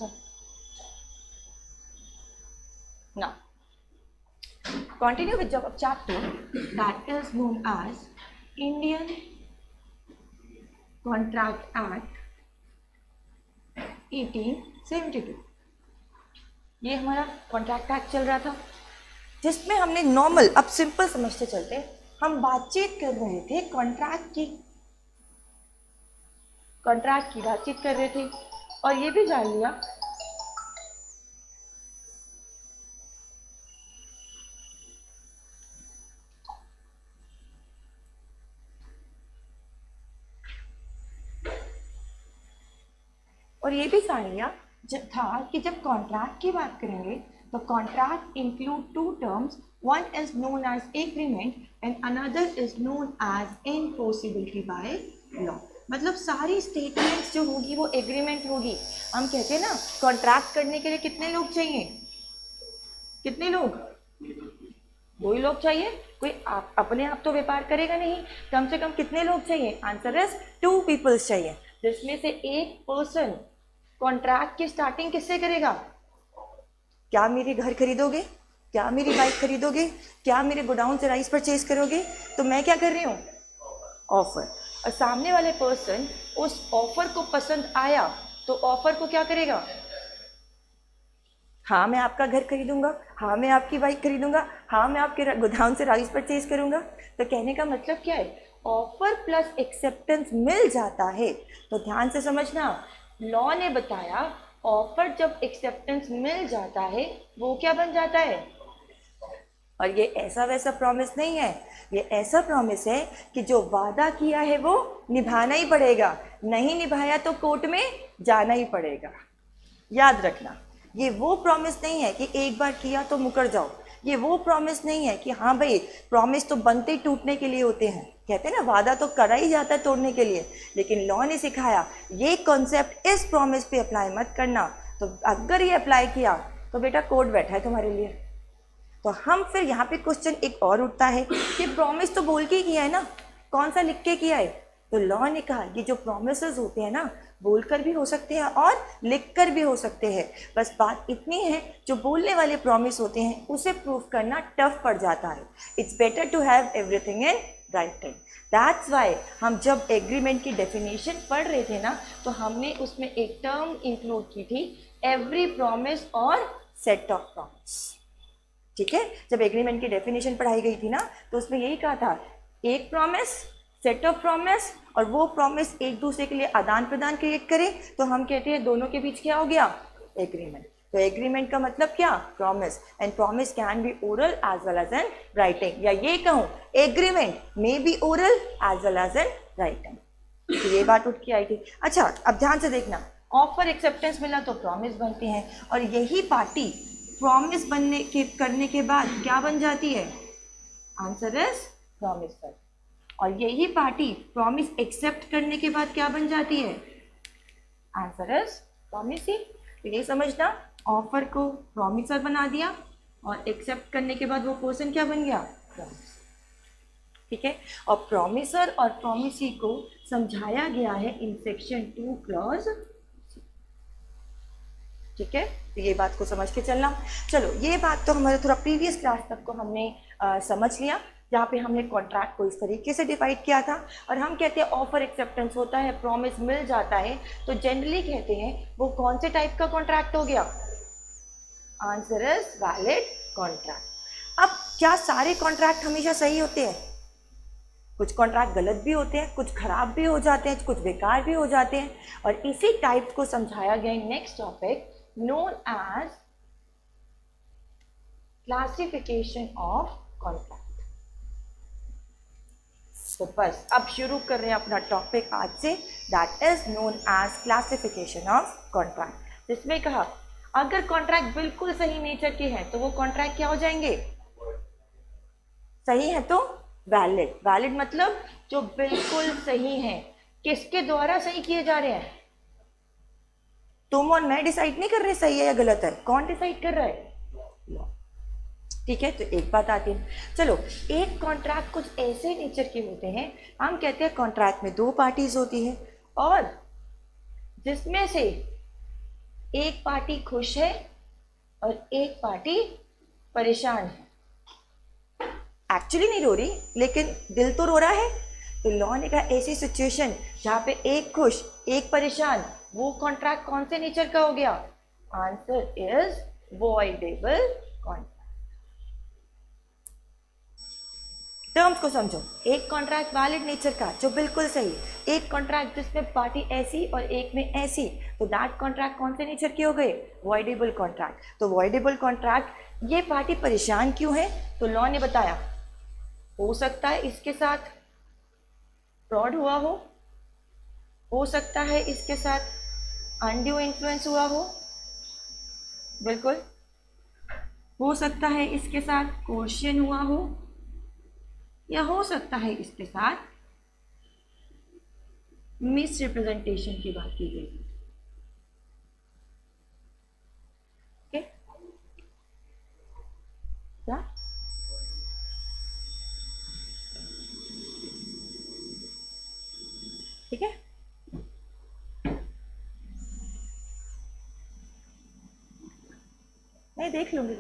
Answer. Now, continue with the chapter that is known as Indian Contract Act 1872। ये हमारा contract act चल रहा था, जिसमें हमने नॉर्मल, अब सिंपल समझते चलते, हम बातचीत कर रहे थे कॉन्ट्रैक्ट की बातचीत कर रहे थे, और ये भी जान लिया था कि जब कॉन्ट्रैक्ट की बात करेंगे तो contract include two terms, one is known as agreement and another is known as enforceability by law. मतलब सारी स्टेटमेंट्स जो होगी वो एग्रीमेंट होगी। हम कहते हैं ना, कॉन्ट्रैक्ट करने के लिए कितने लोग चाहिए? कितने लोग? 2 ही लोग चाहिए। कोई अपने आप तो व्यापार करेगा नहीं, कम से कम कितने लोग चाहिए? आंसर इज 2 पीपल्स चाहिए, जिसमें से एक पर्सन कॉन्ट्रैक्ट की स्टार्टिंग किससे करेगा? क्या मेरे घर खरीदोगे? क्या मेरी बाइक खरीदोगे? क्या मेरे गोडाउन से राइस परचेज करोगे? तो मैं क्या कर रही हूँ? ऑफर। और सामने वाले पर्सन उस ऑफर को पसंद आया तो ऑफर को क्या करेगा? हाँ मैं आपका घर खरीदूंगा, हाँ मैं आपकी बाइक खरीदूंगा, हाँ मैं आपके गोदाम से राइस परचेज करूंगा। तो कहने का मतलब क्या है? ऑफर प्लस एक्सेप्टेंस मिल जाता है। तो ध्यान से समझना, लॉ ने बताया ऑफर जब एक्सेप्टेंस मिल जाता है वो क्या बन जाता है? और ये ऐसा वैसा प्रॉमिस नहीं है, ये ऐसा प्रॉमिस है कि जो वादा किया है वो निभाना ही पड़ेगा, नहीं निभाया तो कोर्ट में जाना ही पड़ेगा। याद रखना, ये वो प्रॉमिस नहीं है कि एक बार किया तो मुकर जाओ। ये वो प्रॉमिस नहीं है कि हाँ भाई प्रॉमिस तो बनते ही टूटने के लिए होते हैं, कहते हैं ना वादा तो करा ही जाता है तोड़ने के लिए। लेकिन लॉ ने सिखाया ये कॉन्सेप्ट इस प्रॉमिस पे अप्लाई मत करना, तो अगर ये अप्लाई किया तो बेटा कोर्ट बैठा है तुम्हारे लिए। तो हम फिर यहाँ पे क्वेश्चन एक और उठता है कि प्रॉमिस तो बोल के ही किया है ना, कौन सा लिख के किया है? तो लॉ ने कहा ये जो प्रॉमिसेस होते हैं ना, बोलकर भी हो सकते हैं और लिखकर भी हो सकते हैं। बस बात इतनी है, जो बोलने वाले प्रॉमिस होते हैं उसे प्रूफ करना टफ पड़ जाता है। It's better to have everything in writing. That's why हम जब एग्रीमेंट की डेफिनेशन पढ़ रहे थे ना, तो हमने उसमें एक टर्म इंक्लूड की थी, एवरी प्रॉमिस और सेट ऑफ प्रॉमिस। ठीक है, जब एग्रीमेंट की डेफिनेशन पढ़ाई गई थी ना, तो उसमें यही कहा था एक प्रॉमिस, सेट ऑफ प्रॉमिस, और वो प्रॉमिस एक दूसरे के लिए आदान प्रदान क्रिएट करे, तो हम कहते हैं दोनों के बीच क्या हो गया? एग्रीमेंट। तो एग्रीमेंट का मतलब क्या? Promise. And promise can be oral as well as in writing, या ये कहूँ agreement may be oral as well as in writing. तो ये बात उठ के आई थी। अच्छा अब ध्यान से देखना, ऑफर एक्सेप्टेंस मिला तो प्रॉमिस बनती है, और यही पार्टी प्रॉमिस करने के बाद क्या बन जाती है? Answer is promiser. और यही पार्टी प्रॉमिस एक्सेप्ट करने के बाद क्या बन जाती है? Answer is promisee. तो ये समझना, ऑफर को प्रॉमिसर बना दिया और एक्सेप्ट करने के बाद वो पर्सन क्या बन गया? प्रॉमिस। ठीक है, और प्रॉमिसर और प्रॉमिसी को समझाया गया है इन सेक्शन 2 क्लॉज। ठीक है, तो ये बात को समझ के चलना। चलो ये बात तो हमारे थोड़ा प्रीवियस क्लास तक को हमने समझ लिया, जहाँ पे हमने कॉन्ट्रैक्ट को इस तरीके से डिवाइड किया था। और हम कहते हैं ऑफर एक्सेप्टेंस होता है, प्रॉमिस मिल जाता है, तो जनरली कहते हैं वो कौन से टाइप का कॉन्ट्रैक्ट हो गया? Answer is valid contract. अब क्या सारे कॉन्ट्रैक्ट हमेशा सही होते हैं? कुछ कॉन्ट्रैक्ट गलत भी होते हैं, कुछ खराब भी हो जाते हैं, कुछ बेकार भी हो जाते हैं, और इसी टाइप को समझाया गया next topic known as classification of contract। तो बस अब शुरू कर रहे हैं अपना टॉपिक आज से, that is known as classification of contract, जिसमें कहा अगर कॉन्ट्रैक्ट बिल्कुल सही नेचर के हैं तो वो कॉन्ट्रैक्ट क्या हो जाएंगे? सही है तो वैलिड। वैलिड मतलब जो बिल्कुल सही है। किसके द्वारा सही किए जा रहे हैं? तुम और मैं डिसाइड नहीं कर रहे सही है या गलत है, कौन डिसाइड कर रहा है? लॉ। ठीक है, तो एक बात आती है। चलो, एक कॉन्ट्रैक्ट कुछ ऐसे नेचर के होते हैं, हम कहते हैं कॉन्ट्रैक्ट में 2 पार्टीज होती है, और जिसमें से एक पार्टी खुश है और एक पार्टी परेशान है। एक्चुअली नहीं रो रही, लेकिन दिल तो रो रहा है। तो लॉ ने कहा ऐसी सिचुएशन जहाँ पे एक खुश एक परेशान, वो कॉन्ट्रैक्ट कौन से नेचर का हो गया? Answer is voidable contract. Terms को समझो, एक कॉन्ट्रैक्ट वैलिड नेचर का जो बिल्कुल सही, एक कॉन्ट्रैक्ट जिसमें पार्टी ऐसी और एक में ऐसी, तो दैट कॉन्ट्रैक्ट कौन से नेचर के हो गए? Voidable contract. तो वॉइडेबल कॉन्ट्रैक्ट, ये पार्टी परेशान क्यों है? तो लॉ ने बताया हो सकता है इसके साथ फ्रॉड हुआ हो सकता है इसके साथ अनड्यू इन्फ्लुएंस हुआ हो, बिल्कुल, हो सकता है इसके साथ कोर्शन हुआ हो, या हो सकता है इसके साथ मिस रिप्रेजेंटेशन की बात की गई। ओके, क्या ठीक है? मैं देख लूंगी,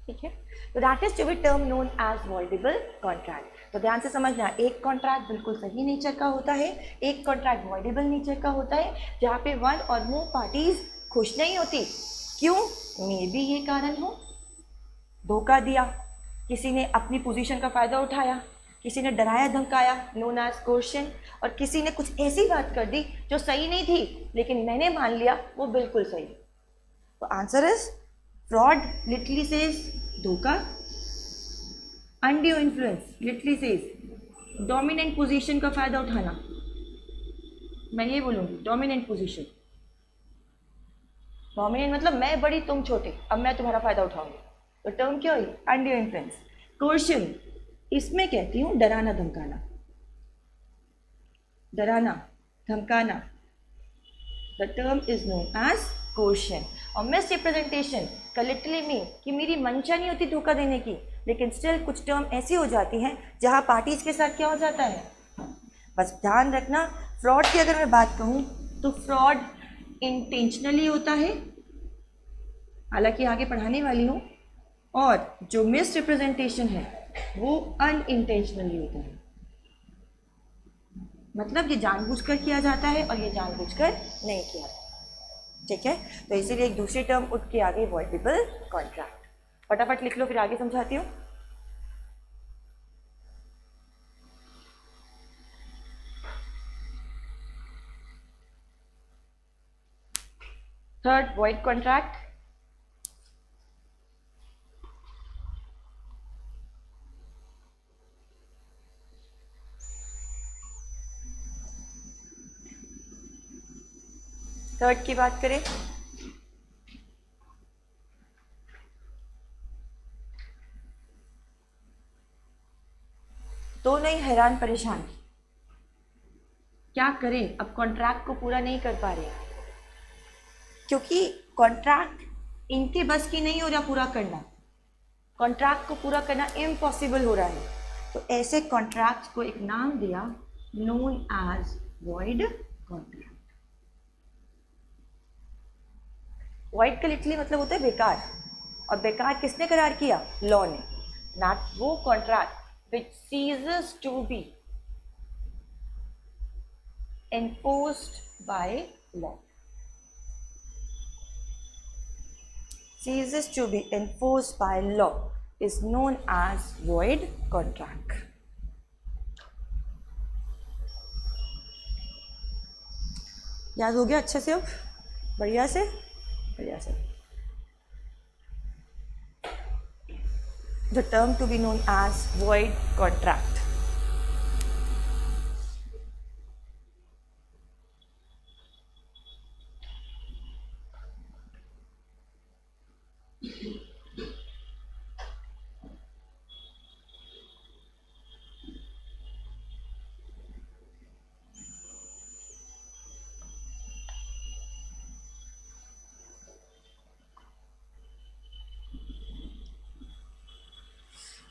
ठीक है। तो that is to be term known as voidable contract. तो ध्यान से समझना, एक कॉन्ट्रैक्ट बिल्कुल सही नेचर का होता है, एक कॉन्ट्रैक्ट वॉइडेबल नेचर का होता है जहाँ पे वन और मोर पार्टीज खुश नहीं होती। क्यों? मे बी ये कारण हो, धोखा दिया, किसी ने अपनी पोजीशन का फायदा उठाया, किसी ने डराया धमकाया, नोन एज कोर्शन, और किसी ने कुछ ऐसी बात कर दी जो सही नहीं थी लेकिन मैंने मान लिया वो बिल्कुल सही। तो answer is fraud literally says धोखा, undue influence literally says dominant position का फायदा उठाना, मैं ये बोलूँगी डोमिनेंट पोजीशन। डोमिनेंट मतलब मैं बड़ी तुम छोटे, अब मैं तुम्हारा फायदा उठाऊंगी, तो टर्म क्या हुई? Undue influence. कोर्शन, इसमें कहती हूँ डराना धमकाना, डराना धमकाना, the term is known as coercion. और मिस रिप्रेजेंटेशन का लिटरली मीन कि मेरी मंशा नहीं होती धोखा देने की, लेकिन स्टिल कुछ टर्म ऐसी हो जाती हैं जहाँ पार्टीज के साथ क्या हो जाता है। बस ध्यान रखना, फ्रॉड की अगर मैं बात कहूँ तो फ्रॉड इंटेंशनली होता है, हालांकि आगे पढ़ाने वाली हूँ, और जो मिस रिप्रेजेंटेशन है वो अनइंटेंशनली होता है, मतलब ये जानबूझकर किया जाता है और ये जानबूझकर नहीं किया जाता। ठीक है, तो इसीलिए एक दूसरी टर्म उठ के आगे वॉइडेबल कॉन्ट्रैक्ट। फटाफट लिख लो, फिर आगे समझाती हूँ। Third, void contract. थर्ड की बात करें तो नहीं हैरान परेशान, क्या करें, अब कॉन्ट्रैक्ट को पूरा नहीं कर पा रहे क्योंकि कॉन्ट्रैक्ट इनके बस की नहीं हो रहा पूरा करना, कॉन्ट्रैक्ट को पूरा करना इम्पॉसिबल हो रहा है। तो ऐसे कॉन्ट्रैक्ट को एक नाम दिया known as void contract. Void का लिटरली मतलब होता है बेकार, और बेकार किसने करार किया? लॉ ने। नॉट वो contract which ceases to be enforced by law. Ceases to be enforced by law is known as void contract. याद हो गया अच्छे से? अब बढ़िया से, बढ़िया से। The term to be known as void contract.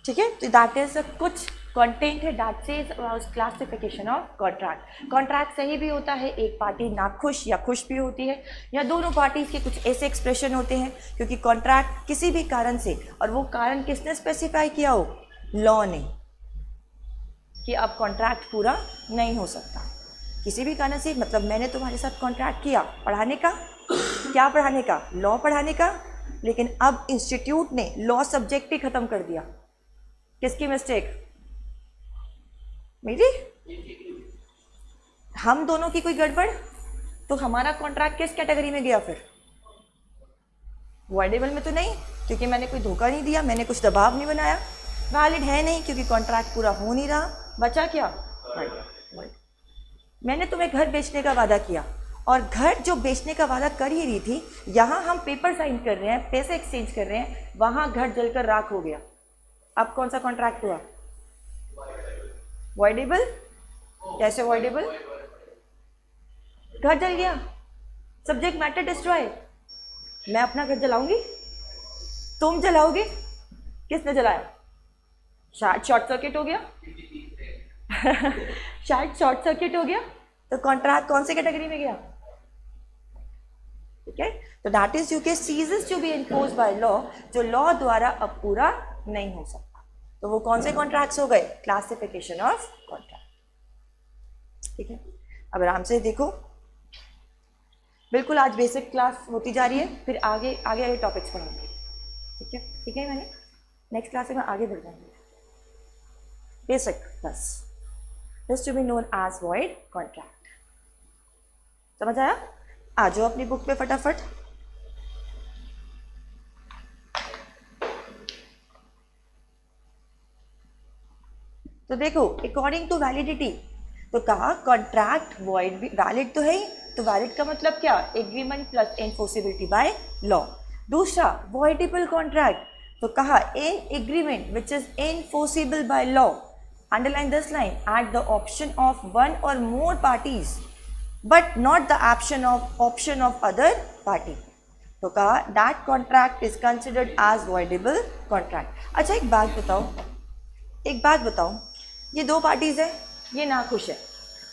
ठीक है, तो दैट इज कुछ कंटेंट है that says about classification of contract. Contract सही भी होता है, एक पार्टी नाखुश या खुश भी होती है, या दोनों पार्टीज के कुछ ऐसे एक्सप्रेशन होते हैं, क्योंकि कॉन्ट्रैक्ट किसी भी कारण से, और वो कारण किसने स्पेसिफाई किया हो, लॉ ने, कि अब कॉन्ट्रैक्ट पूरा नहीं हो सकता किसी भी कारण से। मतलब मैंने तुम्हारे साथ कॉन्ट्रैक्ट किया पढ़ाने का, क्या पढ़ाने का, लॉ पढ़ाने का, लेकिन अब इंस्टीट्यूट ने लॉ सब्जेक्ट ही खत्म कर दिया। किसकी मिस्टेक, मेरी? हम दोनों की कोई गड़बड़? तो हमारा कॉन्ट्रैक्ट किस कैटेगरी में गया फिर? वॉइडेबल में तो नहीं, क्योंकि मैंने कोई धोखा नहीं दिया, मैंने कुछ दबाव नहीं बनाया। वैलिड है नहीं, क्योंकि कॉन्ट्रैक्ट पूरा हो नहीं रहा। बचा क्या? मैंने तुम्हें घर बेचने का वादा किया, और घर जो बेचने का वादा कर ही रही थी, यहाँ हम पेपर साइन कर रहे हैं, पैसे एक्सचेंज कर रहे हैं, वहाँ घर जलकर राख हो गया। अब कौन सा कॉन्ट्रैक्ट हुआ? वॉइडेबल। कैसे वॉइडेबल? घर जल गया, सब्जेक्ट मैटर डिस्ट्रॉय। मैं अपना घर जलाऊंगी? तुम जलाओगे? किसने जलाया? शायद शॉर्ट सर्किट हो गया। शायद शॉर्ट सर्किट हो गया। तो कॉन्ट्रैक्ट कौन से कैटेगरी में गया? ठीक है, तो दैट इज यू के ceases to be impose by law, जो लॉ द्वारा अब पूरा नहीं हो सकता। तो वो कौन से कॉन्ट्रैक्ट्स हो गए? Classification of contract. ठीक है, अब आराम से देखो, बिल्कुल आज बेसिक क्लास होती जा रही है, फिर आगे आगे आगे टॉपिक्स पढ़ेंगे। ठीक है, ठीक है, मैंने नेक्स्ट क्लास में आगे बढ़ जाएंगे। बेसिक बस, this to be known as void contract. समझ आया? आ जाओ अपनी बुक पे फटाफट। तो देखो, अकॉर्डिंग टू वैलिडिटी, तो कहा कॉन्ट्रैक्ट वॉइड भी वैलिड तो है ही, तो वैलिड का मतलब क्या? Agreement plus enforceability by law. दूसरा वॉइडेबल कॉन्ट्रैक्ट, तो कहा an agreement which is enforceable by law, underline this line, at the option of one or more parties but not the option of other party. तो कहा that contract is considered as voidable contract. अच्छा एक बात बताओ, ये दो parties है, ये नाखुश है,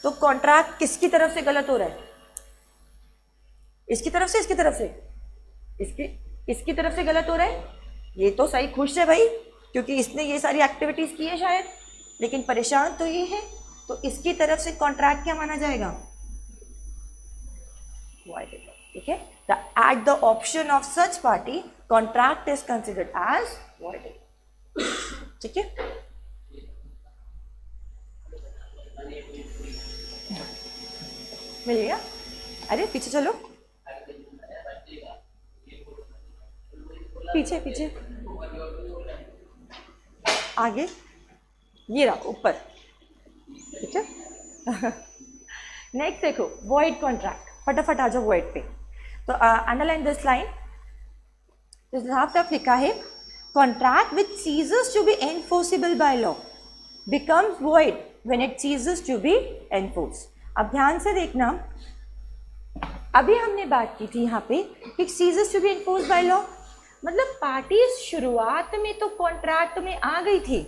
तो कॉन्ट्रैक्ट किसकी तरफ से गलत हो रहा है? इसकी तरफ से, इसकी तरफ से, इसकी तरफ से गलत हो रहा है। ये तो सही खुश है भाई, क्योंकि इसने ये सारी एक्टिविटीज की है शायद, लेकिन परेशान तो ये है, तो इसकी तरफ से कॉन्ट्रैक्ट क्या माना जाएगा? ठीक है, at the option of such party contract is considered as voidable. ठीक है, मिल गया? अरे पीछे चलो, पीछे पीछे, आगे, ये रहा ऊपर। ठीक है, नेक्स्ट देखो वॉइड कॉन्ट्रैक्ट, फटाफट आ जाओ वॉइड पे। तो अंडरलाइन दिस लाइन, लिखा है contract which ceases to be enforceable by law becomes void when it ceases to be enforce. अब ध्यान से देखना, अभी हमने बात की थी यहाँ पे कि ceases to be enforce by law, मतलब पार्टी शुरुआत में तो कॉन्ट्रैक्ट में आ गई थी,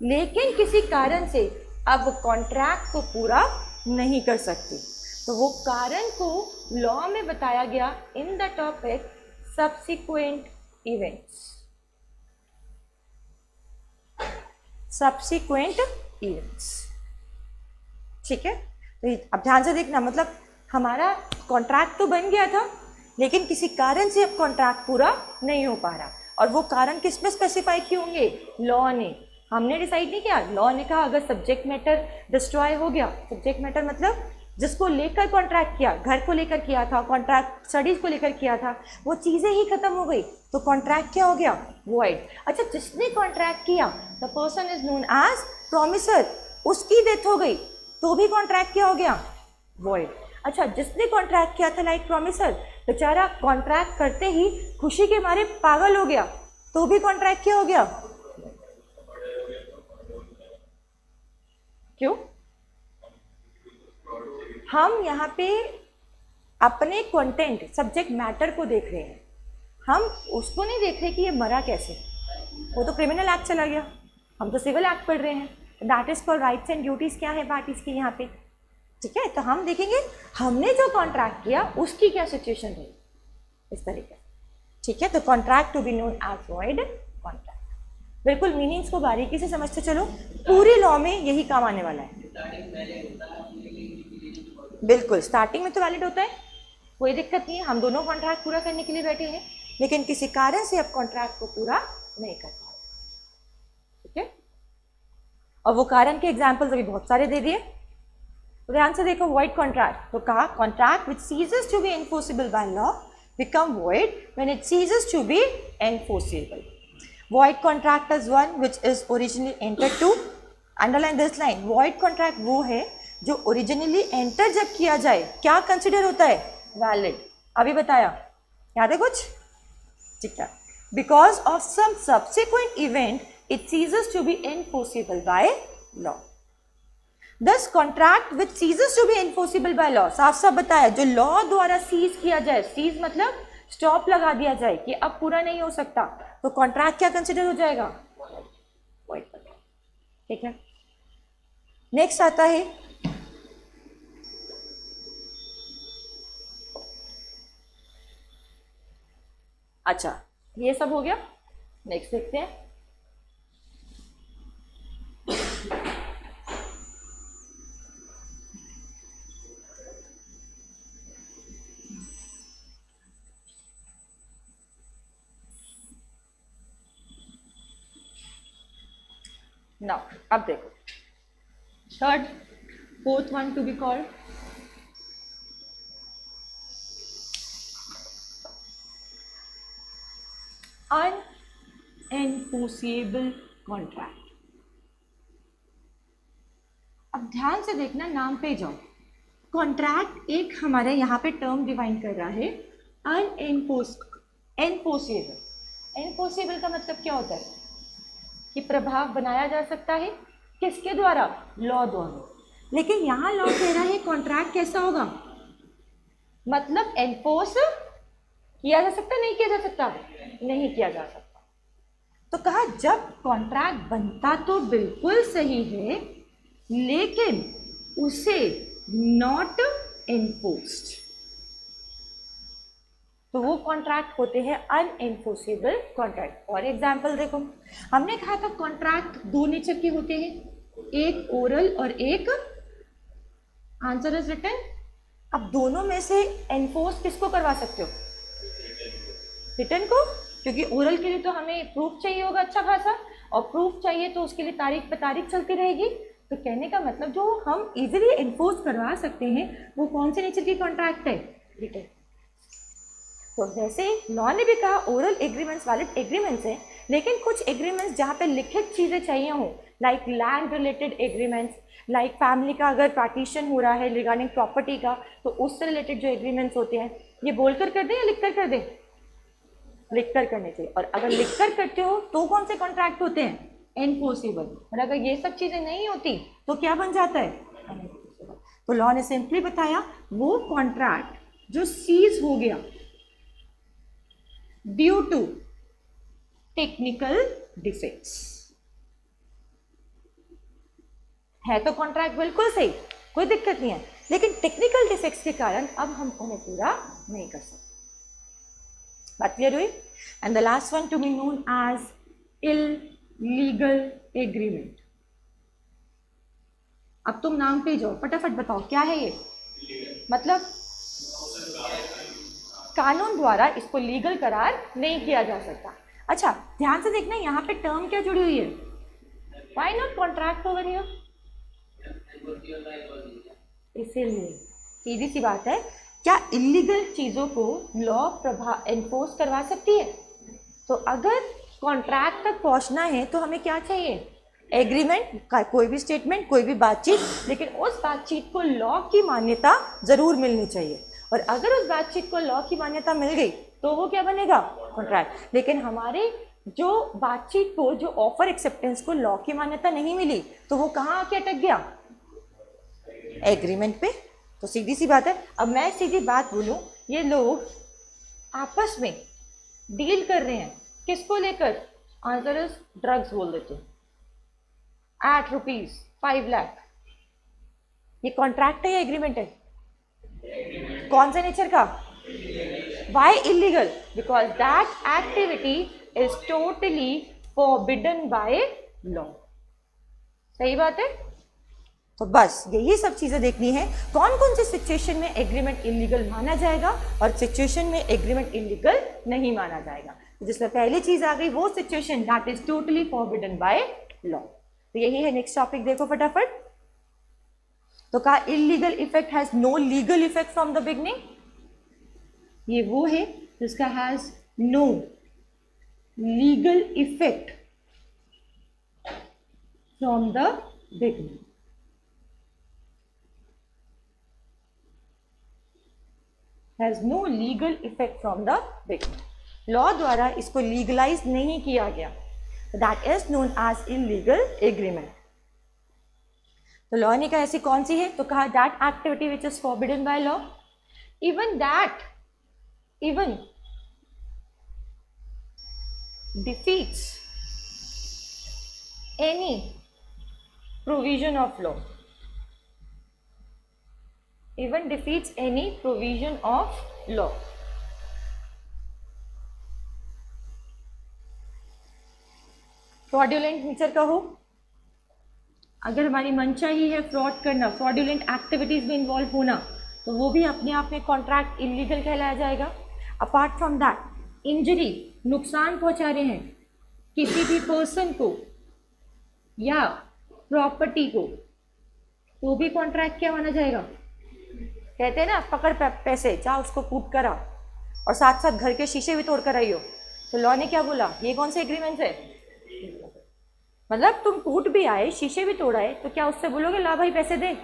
लेकिन किसी कारण से अब कॉन्ट्रैक्ट को पूरा नहीं कर सकती। तो वो कारण को लॉ में बताया गया in the topic subsequent events. Subsequent events, ठीक है। तो अब ध्यान से देखना, मतलब हमारा कॉन्ट्रैक्ट तो बन गया था, लेकिन किसी कारण से अब कॉन्ट्रैक्ट पूरा नहीं हो पा रहा, और वो कारण किस में स्पेसिफाई किए होंगे? लॉ ने। हमने डिसाइड नहीं किया, लॉ ने कहा अगर सब्जेक्ट मैटर डिस्ट्रॉय हो गया, सब्जेक्ट मैटर मतलब जिसको लेकर कॉन्ट्रैक्ट किया, घर को लेकर किया था, कॉन्ट्रैक्ट स्टडीज को लेकर किया था, वो चीज़ें ही खत्म हो गई, तो कॉन्ट्रैक्ट क्या हो गया? वॉइड। अच्छा, जिसने कॉन्ट्रैक्ट किया the person is known as promisor, उसकी डेथ हो गई तो भी कॉन्ट्रैक्ट क्या हो गया? वॉइड। अच्छा, जिसने कॉन्ट्रैक्ट किया था लाइक प्रॉमिसर, बेचारा कॉन्ट्रैक्ट करते ही खुशी के मारे पागल हो गया, तो भी कॉन्ट्रैक्ट क्या हो गया? क्यों? हम यहाँ पे अपने कंटेंट सब्जेक्ट मैटर को देख रहे हैं, हम उसको नहीं देख रहे कि ये मरा कैसे। वो तो क्रिमिनल एक्ट चला गया, हम तो सिविल एक्ट पढ़ रहे हैं। That is called rights and duties क्या है पार्टीज की यहाँ पे, ठीक है। तो हम देखेंगे हमने जो कॉन्ट्रैक्ट किया उसकी क्या सिचुएशन रही, इस तरीके से, ठीक है। तो contract to be known as void contract. बिल्कुल मीनिंग्स को बारीकी से समझते चलो, पूरी लॉ में यही काम आने वाला है। बिल्कुल स्टार्टिंग में तो वैलिड होता है, कोई दिक्कत नहीं है, हम दोनों कॉन्ट्रैक्ट पूरा करने के लिए बैठे हैं, लेकिन किसी कारण से अब कॉन्ट्रैक्ट को पूरा नहीं कर पा रहे, ठीक है। और वो कारण के एग्जाम्पल्स अभी बहुत सारे दे दिए, तो ध्यान से देखो। वॉइड कॉन्ट्रैक्ट, तो कहा contract which ceases to be enforceable by law become void when it ceases to be enforceable. Void contract is one which is originally entered to, underline this line, void contract वो है जो originally enter जब किया जाए क्या consider होता है, valid. अभी बताया, याद है कुछ, ठीक है। Because of some subsequent event it ceases to be enforceable by law. Thus contract which ceases to be enforceable by law, साफ साफ बताया, जो लॉ द्वारा सीज किया जाए, सीज मतलब स्टॉप लगा दिया जाए कि अब पूरा नहीं हो सकता, तो कॉन्ट्रैक्ट क्या कंसिडर हो जाएगा, वॉइड कॉन्ट्रैक्ट, ठीक है। नेक्स्ट आता है अच्छा, ये सब हो गया। नेक्स्ट देखते हैं, नाउ अब देखो third fourth one to be called unenforceable contract. अब ध्यान से देखना, नाम पे जाओ। कॉन्ट्रैक्ट एक हमारे यहाँ पे टर्म डिफाइन कर रहा है एनफोर्सेबल। एनफोर्सेबल का मतलब क्या होता है कि प्रभाव बनाया जा सकता है, किसके द्वारा, लॉ द्वारा। लेकिन यहाँ लॉ कह रहा है कॉन्ट्रैक्ट कैसा होगा, मतलब एनफोर्स किया जा सकता, नहीं किया जा सकता, नहीं किया जा सकता। तो कहा जब कॉन्ट्रैक्ट बनता तो बिल्कुल सही है, लेकिन उसे नॉट एनफोर्स्ड, तो वो कॉन्ट्रैक्ट होते हैं अनएनफोर्सेबल कॉन्ट्रैक्ट। और एग्जाम्पल देखो, हमने कहा था कॉन्ट्रैक्ट दो नेचर के होते हैं, एक ओरल और एक आंसर इज रिटन। अब दोनों में से एनफोर्स किसको करवा सकते हो, रिटन को, क्योंकि ओरल के लिए तो हमें प्रूफ चाहिए होगा अच्छा खासा, और प्रूफ चाहिए तो उसके लिए तारीख पे तारीख चलती रहेगी। तो कहने का मतलब जो हम इजीली एनफोर्स करवा सकते हैं वो कौन से नेचर की कॉन्ट्रैक्ट है, रिटन। तो जैसे लॉ ने भी कहा ओरल एग्रीमेंट्स वैलिड एग्रीमेंट्स हैं, लेकिन कुछ एग्रीमेंट्स जहाँ पे लिखित चीज़ें चाहिए हों, like land related agreements, like family का अगर पार्टीशन हो रहा है रिगार्डिंग प्रॉपर्टी का, तो उससे रिलेटेड जो एग्रीमेंट्स होते हैं, ये बोलकर कर दें या लिखकर कर दें, लिखकर करने चाहिए। और अगर लिखकर करते हो तो कौन से कॉन्ट्रैक्ट होते हैं, एनफोर्सेबल। और अगर ये सब चीज़ें नहीं होती तो क्या बन जाता है, अनएनफोर्सेबल। तो लॉ ने सिंपली बताया वो कॉन्ट्रैक्ट जो सीज हो गया ड्यू टू टेक्निकल डिफेक्ट्स है, तो कॉन्ट्रैक्ट बिल्कुल सही, कोई दिक्कत नहीं है, लेकिन टेक्निकल डिफेक्ट्स के कारण अब हम उन्हें पूरा नहीं कर सकते। बात क्लियर हुई। And the last one to be known as illegal agreement. अब तुम नाम पे जाओ, फटाफट बताओ क्या है ये, मतलब कानून द्वारा इसको लीगल करार नहीं किया जा सकता। अच्छा ध्यान से देखना, यहाँ पे टर्म क्या जुड़ी हुई है, why not contract over here, इसीलिए सीधी सी बात है, क्या इलीगल चीज़ों को लॉ प्रभाव एनफोर्स करवा सकती है। तो अगर कॉन्ट्रैक्ट तक पहुंचना है तो हमें क्या चाहिए, एग्रीमेंट का कोई भी स्टेटमेंट, कोई भी बातचीत, लेकिन उस बातचीत को लॉ की मान्यता जरूर मिलनी चाहिए। और अगर उस बातचीत को लॉ की मान्यता मिल गई तो वो क्या बनेगा, कॉन्ट्रैक्ट। लेकिन हमारे जो बातचीत को, जो ऑफर एक्सेप्टेंस को लॉ की मान्यता नहीं मिली, तो वो कहाँ आके अटक गया, एग्रीमेंट पे। तो सीधी सी बात है, अब मैं सीधी बात बोलूं, ये लोग आपस में डील कर रहे हैं किसको लेकर, आंसर इज ड्रग्स बोल देते हैं, एट ₹5 लाख। ये कॉन्ट्रैक्ट है या एग्रीमेंट है? कौन से नेचर का? Why illegal? Because that activity is totally forbidden by law. सही बात है। तो बस यही सब चीजें देखनी है, कौन कौन सी सिचुएशन में एग्रीमेंट इलीगल माना जाएगा और सिचुएशन में एग्रीमेंट इलीगल नहीं माना जाएगा। तो जिसमें पहली चीज आ गई वो situation that is totally forbidden by law. तो यही है। नेक्स्ट टॉपिक देखो फटाफट। तो कहा illegal effect has no legal effect from the beginning. ये वो है जिसका has no legal effect from the beginning. Has no legal effect from the beginning. Law द्वारा इसको लीगलाइज नहीं किया गया, that is known as illegal agreement. तो लॉ ने कहा ऐसी कौन सी है? तो कहा that activity which is forbidden by law, even defeats any provision of law, even defeats any provision of law। Fraudulent nature का हो, अगर हमारी मनचाही है फ्रॉड करना, फ्रॉड्यूलेंट एक्टिविटीज में इन्वॉल्व होना, तो वो भी अपने आप में कॉन्ट्रैक्ट इलीगल कहलाया जाएगा। अपार्ट फ्रॉम दैट, इंजरी, नुकसान पहुंचा रहे हैं किसी भी पर्सन को या प्रॉपर्टी को, तो भी कॉन्ट्रैक्ट क्या माना जाएगा? कहते हैं ना पकड़ पैसे, जा उसको कूट करा और साथ साथ घर के शीशे भी तोड़ कर आई हो। तो लॉ ने क्या बोला? ये कौन से एग्रीमेंट है? मतलब तुम कूट भी आए, शीशे भी तोड़ाए, तो क्या उससे बोलोगे ला भाई पैसे दे?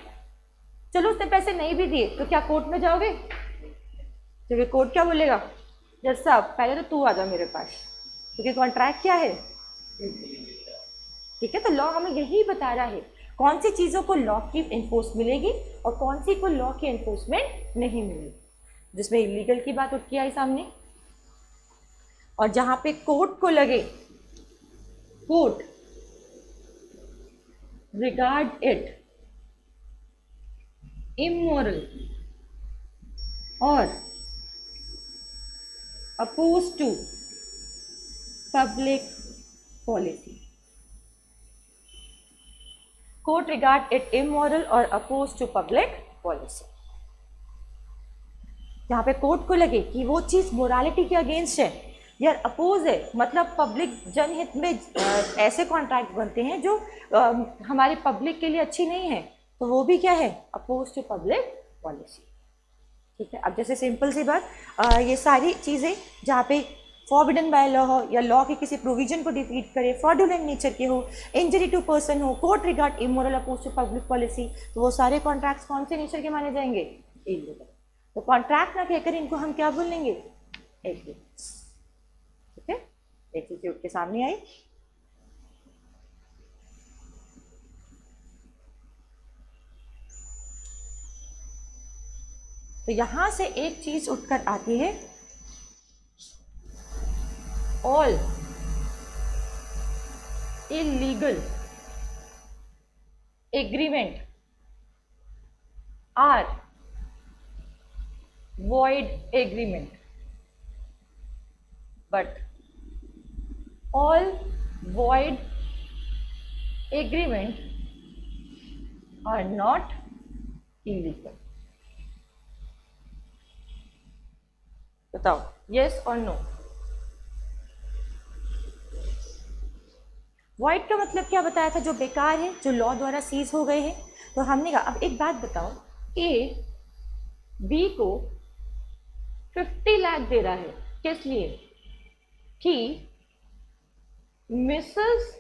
चलो उसने पैसे नहीं भी दिए तो क्या कोर्ट में जाओगे? क्योंकि कोर्ट क्या बोलेगा? जज साहब पहले तो तू आ जा मेरे पास, क्योंकि कॉन्ट्रैक्ट क्या है? ठीक है। तो लॉ हमें यही बता रहा है कौन सी चीज़ों को लॉ की एनफोर्स मिलेगी और कौन सी को लॉ की एनफोर्समेंट नहीं मिलेगी। जिसमें इलीगल की बात उठ के आई सामने, और जहां पे कोर्ट को लगे, court regard it immoral or opposed to public policy। Court regard it immoral or opposed to public policy। जहां पे कोर्ट को लगे कि वो चीज मोरालिटी के अगेंस्ट है या अपोज है, मतलब पब्लिक जनहित में ऐसे कॉन्ट्रैक्ट बनते हैं जो हमारे पब्लिक के लिए अच्छी नहीं है, तो वो भी क्या है? Oppose to public policy. ठीक है। अब जैसे सिंपल सी बात, ये सारी चीज़ें जहाँ पे फॉरबिडन बाय लॉ हो या लॉ के किसी प्रोविजन को डिफीट करे, फ्रॉडुलेंट नेचर के हो, इंजरी टू पर्सन हो, court regard immoral oppose to public policy, तो वो सारे कॉन्ट्रैक्ट्स कौन से नेचर के माने जाएंगे? इलीगल। तो कॉन्ट्रैक्ट ना कहकर इनको हम क्या बोल लेंगे? एग्रीमेंट्स। ठीक है। एक चीज उठ के सामने आई। तो यहां से एक चीज उठकर आती है, all illegal agreement are void agreement, but all void agreement are not illegal। बताओ yes और no। void का मतलब क्या बताया था? जो बेकार है, जो लॉ द्वारा सीज हो गए हैं। तो हमने कहा अब एक बात बताओ, ए बी को 50 लाख दे रहा है, किस लिए? कि मिसेस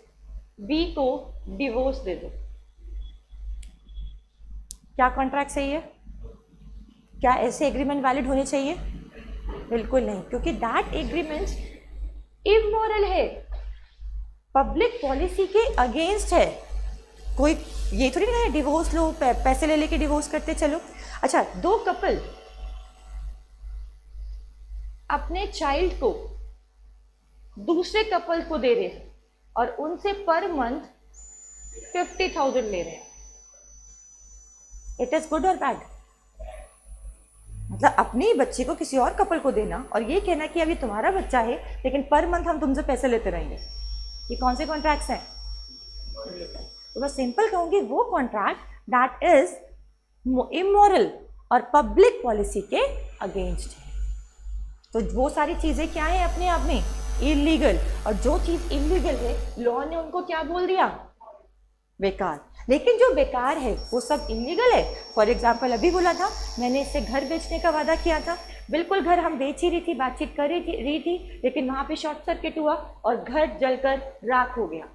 बी को डिवोर्स दे दो। क्या कॉन्ट्रैक्ट सही है? क्या ऐसे एग्रीमेंट वैलिड होने चाहिए? बिल्कुल नहीं, क्योंकि दैट एग्रीमेंट इमोरल है, पब्लिक पॉलिसी के अगेंस्ट है। कोई ये थोड़ी ना है डिवोर्स लो, पैसे ले लेके डिवोर्स करते चलो। अच्छा, दो कपल अपने चाइल्ड को दूसरे कपल को दे रहे और उनसे पर मंथ 50,000 ले रहे हैं। इट इज गुड और बैड? मतलब अपनी बच्ची को किसी और कपल को देना और ये कहना कि अभी तुम्हारा बच्चा है लेकिन पर मंथ हम तुमसे पैसे लेते रहेंगे, ये कौन से कॉन्ट्रैक्ट्स हैं? तो मैं सिंपल कहूंगी वो कॉन्ट्रैक्ट दैट इज इमोरल और पब्लिक पॉलिसी के अगेंस्ट है। तो वो सारी चीजें क्या है अपने आप में इलीगल, और जो चीज इलीगल है लॉ ने उनको क्या बोल दिया? बेकार। लेकिन जो बेकार है वो सब इलीगल है। फॉर एग्जाम्पल अभी बोला था मैंने इससे घर बेचने का वादा किया था, बिल्कुल घर हम बेच ही रही थी, बातचीत कर रही थी, लेकिन वहाँ पे शॉर्ट सर्किट हुआ और घर जलकर राख हो गया।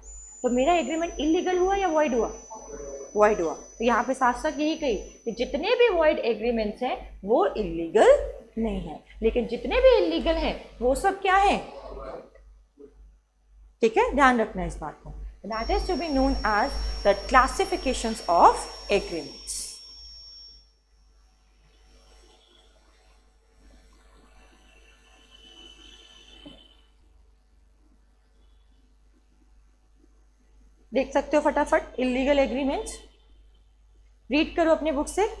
तो मेरा एग्रीमेंट इलीगल हुआ या वॉइड हुआ? वॉइड हुआ। तो यहाँ पे साथ साथ यही कही कि जितने भी वॉइड एग्रीमेंट्स हैं वो इलीगल नहीं है, लेकिन जितने भी इलीगल हैं वो सब क्या है? ठीक है, ध्यान रखना इस बात को। That is to be known as the classifications of agreements. देख सकते हो फटाफट इलीगल एग्रीमेंट्स, रीड करो अपने बुक से।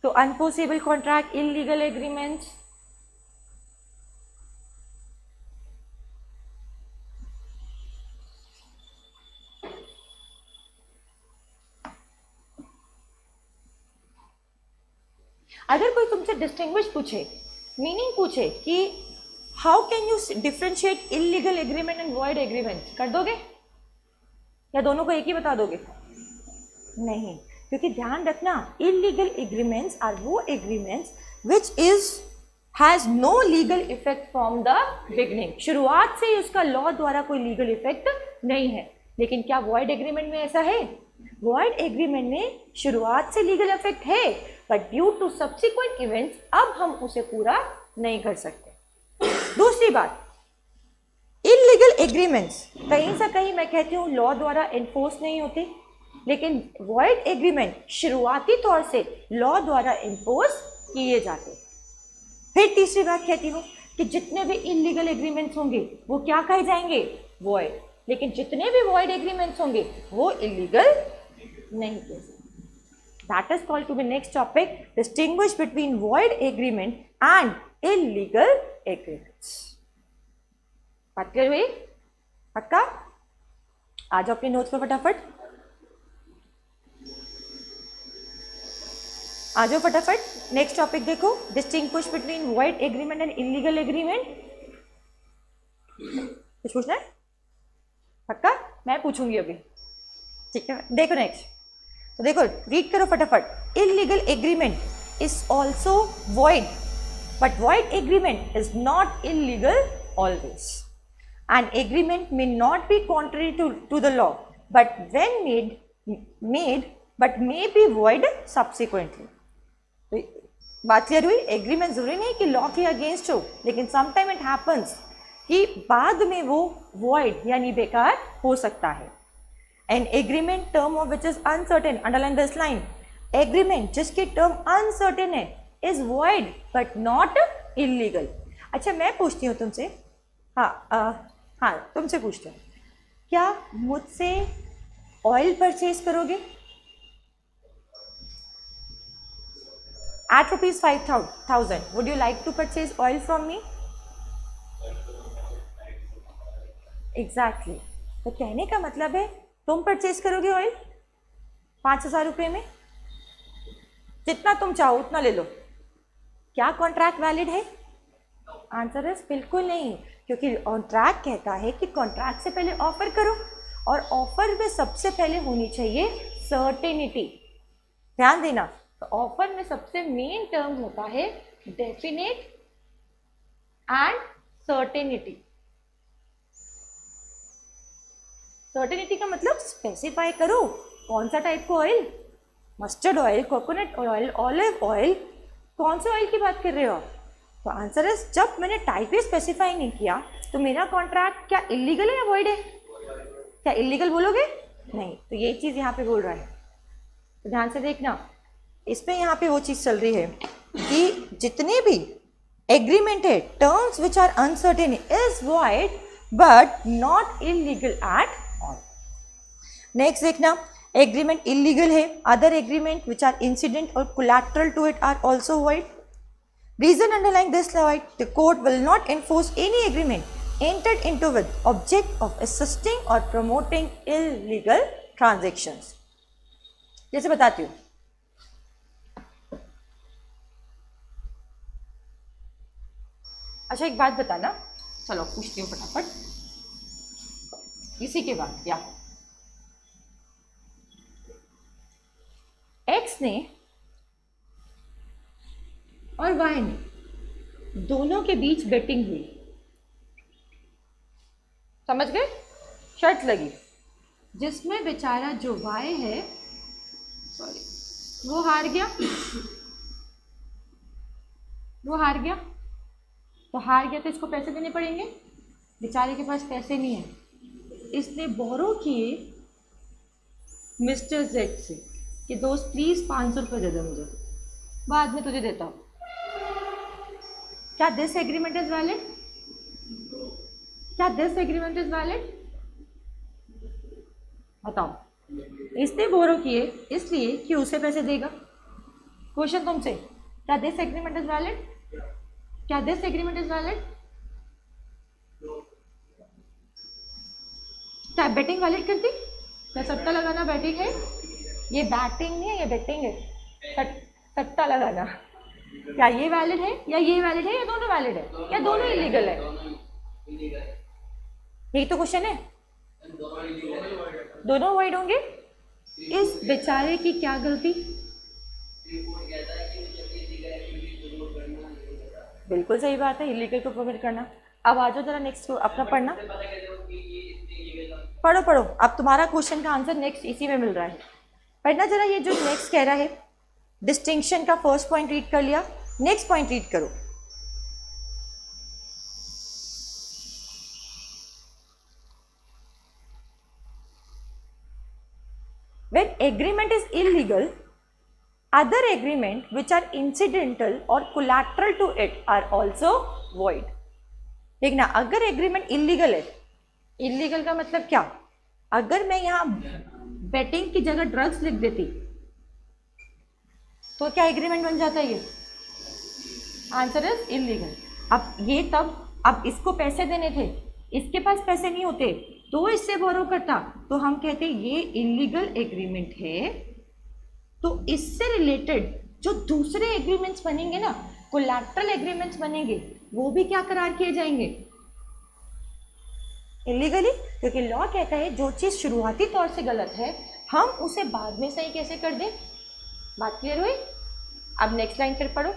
तो अनफोर्सेबल कॉन्ट्रैक्ट, इलीगल एग्रीमेंट्स, अगर कोई तुमसे डिस्टिंग्विश पूछे, मीनिंग पूछे कि how can you differentiate illegal agreement and void agreement, कर दोगे या दोनों को एक ही बता दोगे? नहीं, क्योंकि ध्यान रखना इलीगल एग्रीमेंट्स आर वो agreements which is has no legal effect from the beginning. शुरुआत से ही उसका लॉ द्वारा कोई लीगल इफेक्ट नहीं है। लेकिन क्या वॉइड एग्रीमेंट में ऐसा है? वॉइड एग्रीमेंट में शुरुआत से लीगल इफेक्ट है, but due to subsequent events अब हम उसे पूरा नहीं कर सकते। दूसरी बात, इलीगल एग्रीमेंट्स कहीं से कहीं मैं कहती हूँ लॉ द्वारा एनफोर्स नहीं होते, लेकिन वॉइड एग्रीमेंट शुरुआती तौर से लॉ द्वारा एनफोर्स किए जाते। फिर तीसरी बात कहती हूँ कि जितने भी इलीगल एग्रीमेंट्स होंगे वो क्या कहे जाएंगे? वॉइड। लेकिन जितने भी वॉइड एग्रीमेंट्स होंगे वो इलीगल नहीं कहे जाएंगे। That is called to be next topic, distinguish between void agreement and illegal agreements. बात क्लियर हुई? पक्का? आ जाओ अपने नोट्स पर फटाफट, आ जाओ फटाफट। नेक्स्ट टॉपिक देखो, distinguish between void agreement and illegal agreement. कुछ पूछना है? पक्का? मैं पूछूंगी अभी, ठीक है? देखो नेक्स्ट, तो देखो रीड करो फटाफट। Illegal agreement is also void, but void agreement is not illegal always. An agreement may not be contrary to the law, but when made but may be void subsequently. बात clear हुई? Agreement जरूरी नहीं कि law के against हो, लेकिन sometime it happens कि बाद में वो वॉइड यानी बेकार हो सकता है। An agreement term of which is uncertain, underline this line, agreement जिसके term uncertain है is void but not illegal। अच्छा मैं पूछती हूँ तुमसे, हाँ तुमसे पूछती हूँ, क्या मुझसे ऑयल परचेज करोगे at rupees 5,000? Would you like to purchase oil from me? Exactly। तो कहने का मतलब है तुम परचेज करोगे ऑयल 5,000 रुपये में, जितना तुम चाहो उतना ले लो। क्या कॉन्ट्रैक्ट वैलिड है? आंसर है बिल्कुल नहीं, क्योंकि कॉन्ट्रैक्ट कहता है कि कॉन्ट्रैक्ट से पहले ऑफर करो, और ऑफर में सबसे पहले होनी चाहिए सर्टेनिटी। ध्यान देना, तो ऑफर में सबसे मेन टर्म होता है डेफिनेट एंड सर्टेनिटी। सर्टेनिटी का मतलब स्पेसिफाई करो कौन सा टाइप का oil, mustard oil, coconut oil, olive oil, कौन से ऑयल की बात कर रहे हो? तो आंसर है जब मैंने टाइप ही स्पेसिफाई नहीं किया तो मेरा कॉन्ट्रैक्ट क्या इलीगल है या वॉइड है? क्या इलीगल बोलोगे? नहीं। तो ये चीज़ यहाँ पे बोल रहा है। तो ध्यान से देखना, इसमें यहाँ पे वो चीज़ चल रही है कि जितने भी एग्रीमेंट है, terms which are uncertain is void but not illegal at all. Next देखना, एग्रीमेंट इलीगल है, other agreement which are incident or collateral to it are also void. Reason underlying this void, the court will not enforce any agreement entered into with object of assisting or promoting illegal transactions। जैसे बताती हूँ, अच्छा एक बात बताना, चलो पूछती हूँ फटाफट इसी के बाद। क्या एक्स ने और वाई ने दोनों के बीच बेटिंग हुई, समझ गए, शर्त लगी जिसमें बेचारा जो वाई है, सॉरी, वो हार गया, तो हार गया तो इसको पैसे देने पड़ेंगे। बेचारे के पास पैसे नहीं है, इसने बोरो किए मिस्टर जेड से कि दोस्त प्लीज 500 रुपये दे दो मुझे, बाद में तुझे देता हूँ। क्या दिस एग्रीमेंट इज वैलिड? क्या दिस एग्रीमेंट इज वैलिड? बताओ। इसने बोरो किए इसलिए कि उसे पैसे देगा। क्वेश्चन तुमसे, क्या दिस एग्रीमेंट इज वैलिड? क्या दिस एग्रीमेंट इज वैलिड? क्या बैटिंग वैलिड करती? क्या सट्टा लगाना बैटिंग है? ये बैटिंग नहीं है, ये बैटिंग है, सट्टा लगाना। क्या ये वैलिड है या ये वैलिड है या दोनों वैलिड है या दोनों इलीगल है? यही तो क्वेश्चन है। दोनों अवॉइड होंगे। इस बेचारे की क्या गलती? बिल्कुल सही बात है, इलीगल को प्रमोट करना। अब आ जाओ जरा नेक्स्ट अपना पढ़ना, पढ़ो पढ़ो। अब तुम्हारा क्वेश्चन का आंसर नेक्स्ट इसी में मिल रहा है, पढ़ना जरा। ये जो नेक्स्ट कह रहा है, डिस्टिंक्शन का फर्स्ट पॉइंट रीड कर लिया, नेक्स्ट पॉइंट रीड करो। When agreement is illegal, other agreement which are incidental or collateral to it are also void। देखना, अगर एग्रीमेंट इलीगल है, इलीगल का मतलब क्या? अगर मैं यहाँ बेटिंग की जगह ड्रग्स लिख देती तो क्या एग्रीमेंट बन जाता है? ये आंसर इज इलीगल। अब ये तब, अब इसको पैसे देने थे, इसके पास पैसे नहीं होते तो इससे बोरो करता, तो हम कहते ये इलीगल एग्रीमेंट है। तो इससे रिलेटेड जो दूसरे एग्रीमेंट्स बनेंगे ना, कोलैटरल एग्रीमेंट्स बनेंगे, वो भी क्या करार किए जाएंगे? इलीगली। क्योंकि लॉ कहता है जो चीज़ शुरुआती तौर से गलत है हम उसे बाद में सही कैसे कर दें। बात क्लियर हुई? अब नेक्स्ट लाइन फिर पढ़ो।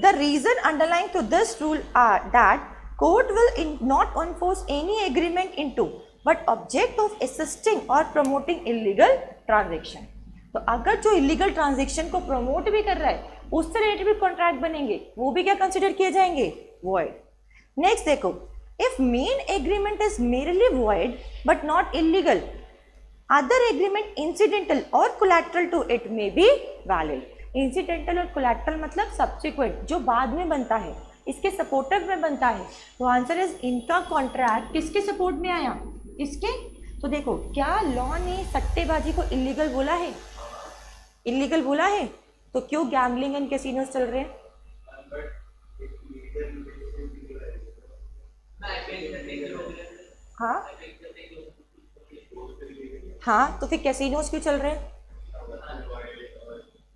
The reason underlying to this rule are that court will not enforce any agreement into but object of assisting or promoting illegal transaction। तो अगर जो इलीगल ट्रांजेक्शन को प्रमोट भी कर रहा है उससे रिलेटेड भी कॉन्ट्रैक्ट बनेंगे, वो भी क्या कंसिडर किए जाएंगे? void। नेक्स्ट देखो, if main agreement is merely void but not illegal, other agreement incidental or collateral to it may be valid। Incidental और कोलैटरल मतलब सब्सिक्वेंट, जो बाद में बनता है, इसके सपोर्टिव में बनता है। तो आंसर इज इनका कॉन्ट्रैक्ट किसके सपोर्ट में आया? इसके। तो देखो, क्या लॉ ने सट्टेबाजी को इलीगल बोला है? इलीगल बोला है, तो क्यों गैम्बलिंग एंड कैसीनोस चल रहे हैं? हाँ हाँ, तो फिर कैसीनोस क्यों चल रहे हैं?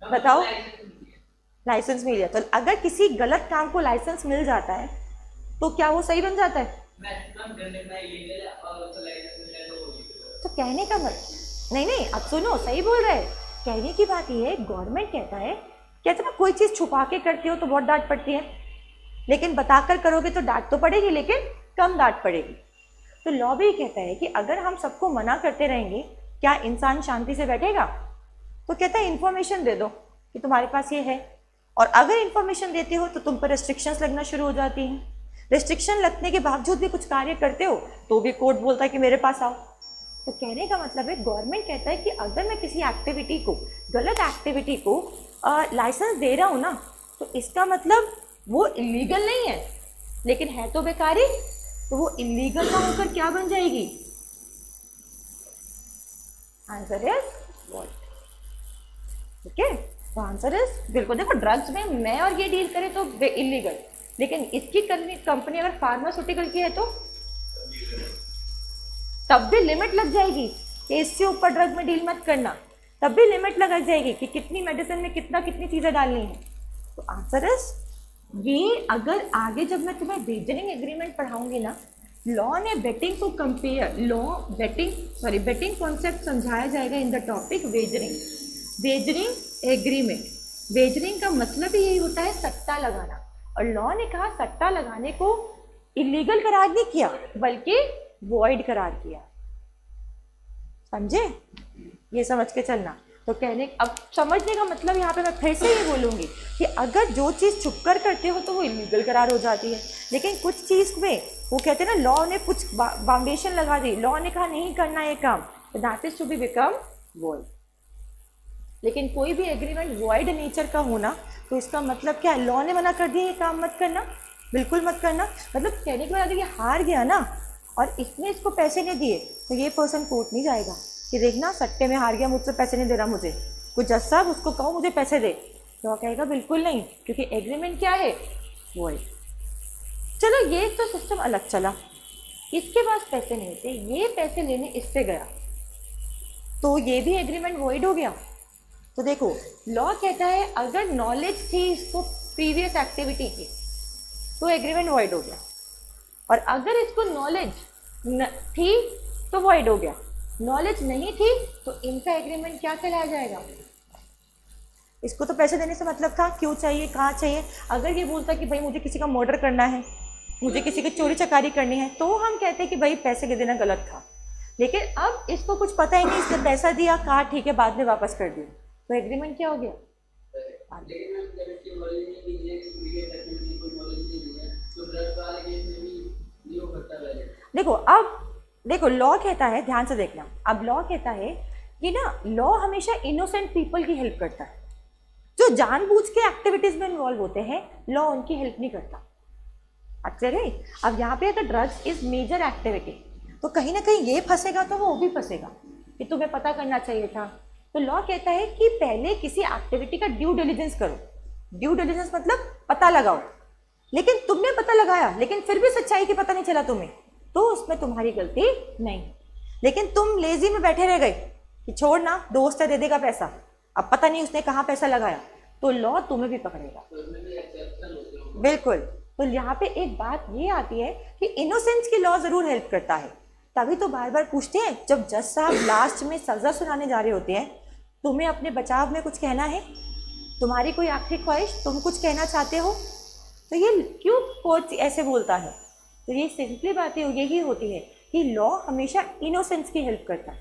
बताओ। लाइसेंस मिल जाता है। तो अगर किसी गलत काम को लाइसेंस मिल जाता है तो क्या वो सही बन जाता है? तो कहने का मतलब नहीं, अब सुनो, सही बोल रहे हैं। कहने की बात ये है, गवर्नमेंट कहता ना कोई चीज़ छुपा के करती हो तो बहुत डांट पड़ती है, लेकिन बताकर करोगे तो डांट तो पड़ेगी लेकिन कम डांट पड़ेगी। तो लॉ भी कहता है कि अगर हम सबको मना करते रहेंगे क्या इंसान शांति से बैठेगा? तो कहता है इन्फॉर्मेशन दे दो कि तुम्हारे पास ये है, और अगर इन्फॉर्मेशन देते हो तो तुम पर रेस्ट्रिक्शंस लगना शुरू हो जाती हैं। रेस्ट्रिक्शन लगने के बावजूद भी कुछ कार्य करते हो तो भी कोर्ट बोलता है कि मेरे पास आओ। तो कहने का मतलब है गवर्नमेंट कहता है कि अगर मैं किसी एक्टिविटी को, गलत एक्टिविटी को लाइसेंस दे रहा हूँ ना, तो इसका मतलब वो इलीगल नहीं है, लेकिन है तो बेकारी, तो वो इलीगल ना होकर क्या बन जाएगी? Answer is void. ठीक है, तो आंसर इज बिल्कुल। देखो ड्रग्स में मैं और ये डील करें तो इलीगल, लेकिन इसकी कंपनी अगर फार्मास्यूटिकल की है तो तब भी लिमिट लग जाएगी कि इससे ऊपर ड्रग में डील मत करना, तब भी लिमिट लगा जाएगी कि कितनी मेडिसिन में कितनी चीजें डालनी है। तो आंसर इज ये। अगर आगे जब मैं तुम्हें वेजरिंग एग्रीमेंट पढ़ाऊंगी ना, लॉ ने बेटिंग को कंपेयर, बेटिंग कॉन्सेप्ट समझाया जाएगा in the topic wagering agreement. Wagering का मतलब ही यही होता है सट्टा लगाना, और लॉ ने कहा सट्टा लगाने को इलीगल करार नहीं किया बल्कि वॉइड करार किया। समझे? ये समझ के चलना। तो अब समझने का मतलब यहाँ पे मैं फिर से ये बोलूँगी कि अगर जो चीज़ छुप कर करते हो तो वो इलीगल करार हो जाती है, लेकिन कुछ चीज़ में वो कहते हैं ना, लॉ ने कुछ बाउंडेशन लगा दी, लॉ ने कहा नहीं करना ये काम, तो that is to be become void. लेकिन कोई भी एग्रीमेंट वॉइड नेचर का होना, तो इसका मतलब क्या है? लॉ ने मना कर दिया ये काम मत करना, बिल्कुल मत करना। मतलब कहने के बाद ये हार गया ना और इसने इसको पैसे नहीं दिए, तो ये पर्सन कोर्ट नहीं जाएगा कि देखना सट्टे में हार गया, मुझसे पैसे नहीं दे रहा, मुझे कुछ जज साहब उसको कहो मुझे पैसे दे। तो कहेगा बिल्कुल नहीं, क्योंकि एग्रीमेंट क्या है? वॉइड। चलो ये तो सिस्टम अलग चला, इसके पास पैसे नहीं थे, ये पैसे लेने इससे गया, तो ये भी एग्रीमेंट वॉइड हो गया। तो देखो लॉ कहता है अगर नॉलेज थी इसको प्रीवियस एक्टिविटी की तो एग्रीमेंट वॉइड हो गया, और अगर इसको नॉलेज थी तो वॉइड हो गया, नॉलेज नहीं थी तो इनका एग्रीमेंट क्या कहलाया जाएगा? इसको तो पैसे देने से मतलब था, क्यों चाहिए, कहाँ चाहिए। अगर ये बोलता कि भाई मुझे किसी का मर्डर करना है, मुझे किसी की चोरी चकारी करनी है, तो हम कहते हैं कि भाई पैसे के देना गलत था। लेकिन अब इसको कुछ पता ही नहीं, इसने पैसा दिया, कहा ठीक है बाद में वापस कर दिया, तो एग्रीमेंट क्या हो गया? देखो लॉ कहता है, ध्यान से देखना, अब लॉ कहता है कि ना लॉ हमेशा इनोसेंट पीपल की हेल्प करता है, जो जानबूझ के एक्टिविटीज में इन्वॉल्व होते हैं लॉ उनकी हेल्प नहीं करता। अच्छा रे, अब यहाँ पे अगर ड्रग्स इज मेजर एक्टिविटी, तो कहीं ना कहीं ये फंसेगा तो वो भी फंसेगा कि तुम्हें पता करना चाहिए था। तो लॉ कहता है कि पहले किसी एक्टिविटी का ड्यू डिलिजेंस करो। ड्यू डिलिजेंस मतलब पता लगाओ, लेकिन तुमने पता लगाया लेकिन फिर भी सच्चाई की पता नहीं चला तुम्हें, तो उसमें तुम्हारी गलती नहीं। लेकिन तुम लेजी में बैठे रह गए कि छोड़ ना, दोस्त है दे देगा पैसा, अब पता नहीं उसने कहाँ पैसा लगाया, तो लॉ तुम्हें भी पकड़ेगा। बिल्कुल। तो यहाँ पे एक बात ये आती है कि इनोसेंस की लॉ जरूर हेल्प करता है, तभी तो बार बार पूछते हैं जब जज साहब लास्ट में सजा सुनाने जा रहे होते हैं, तुम्हें अपने बचाव में कुछ कहना है, तुम्हारी कोई आखिरी ख्वाहिश, तुम कुछ कहना चाहते हो, तो ये क्यों कोर्ट ऐसे बोलता है? तो ये सिंपली बातें यही होती है कि लॉ हमेशा इनोसेंस की हेल्प करता है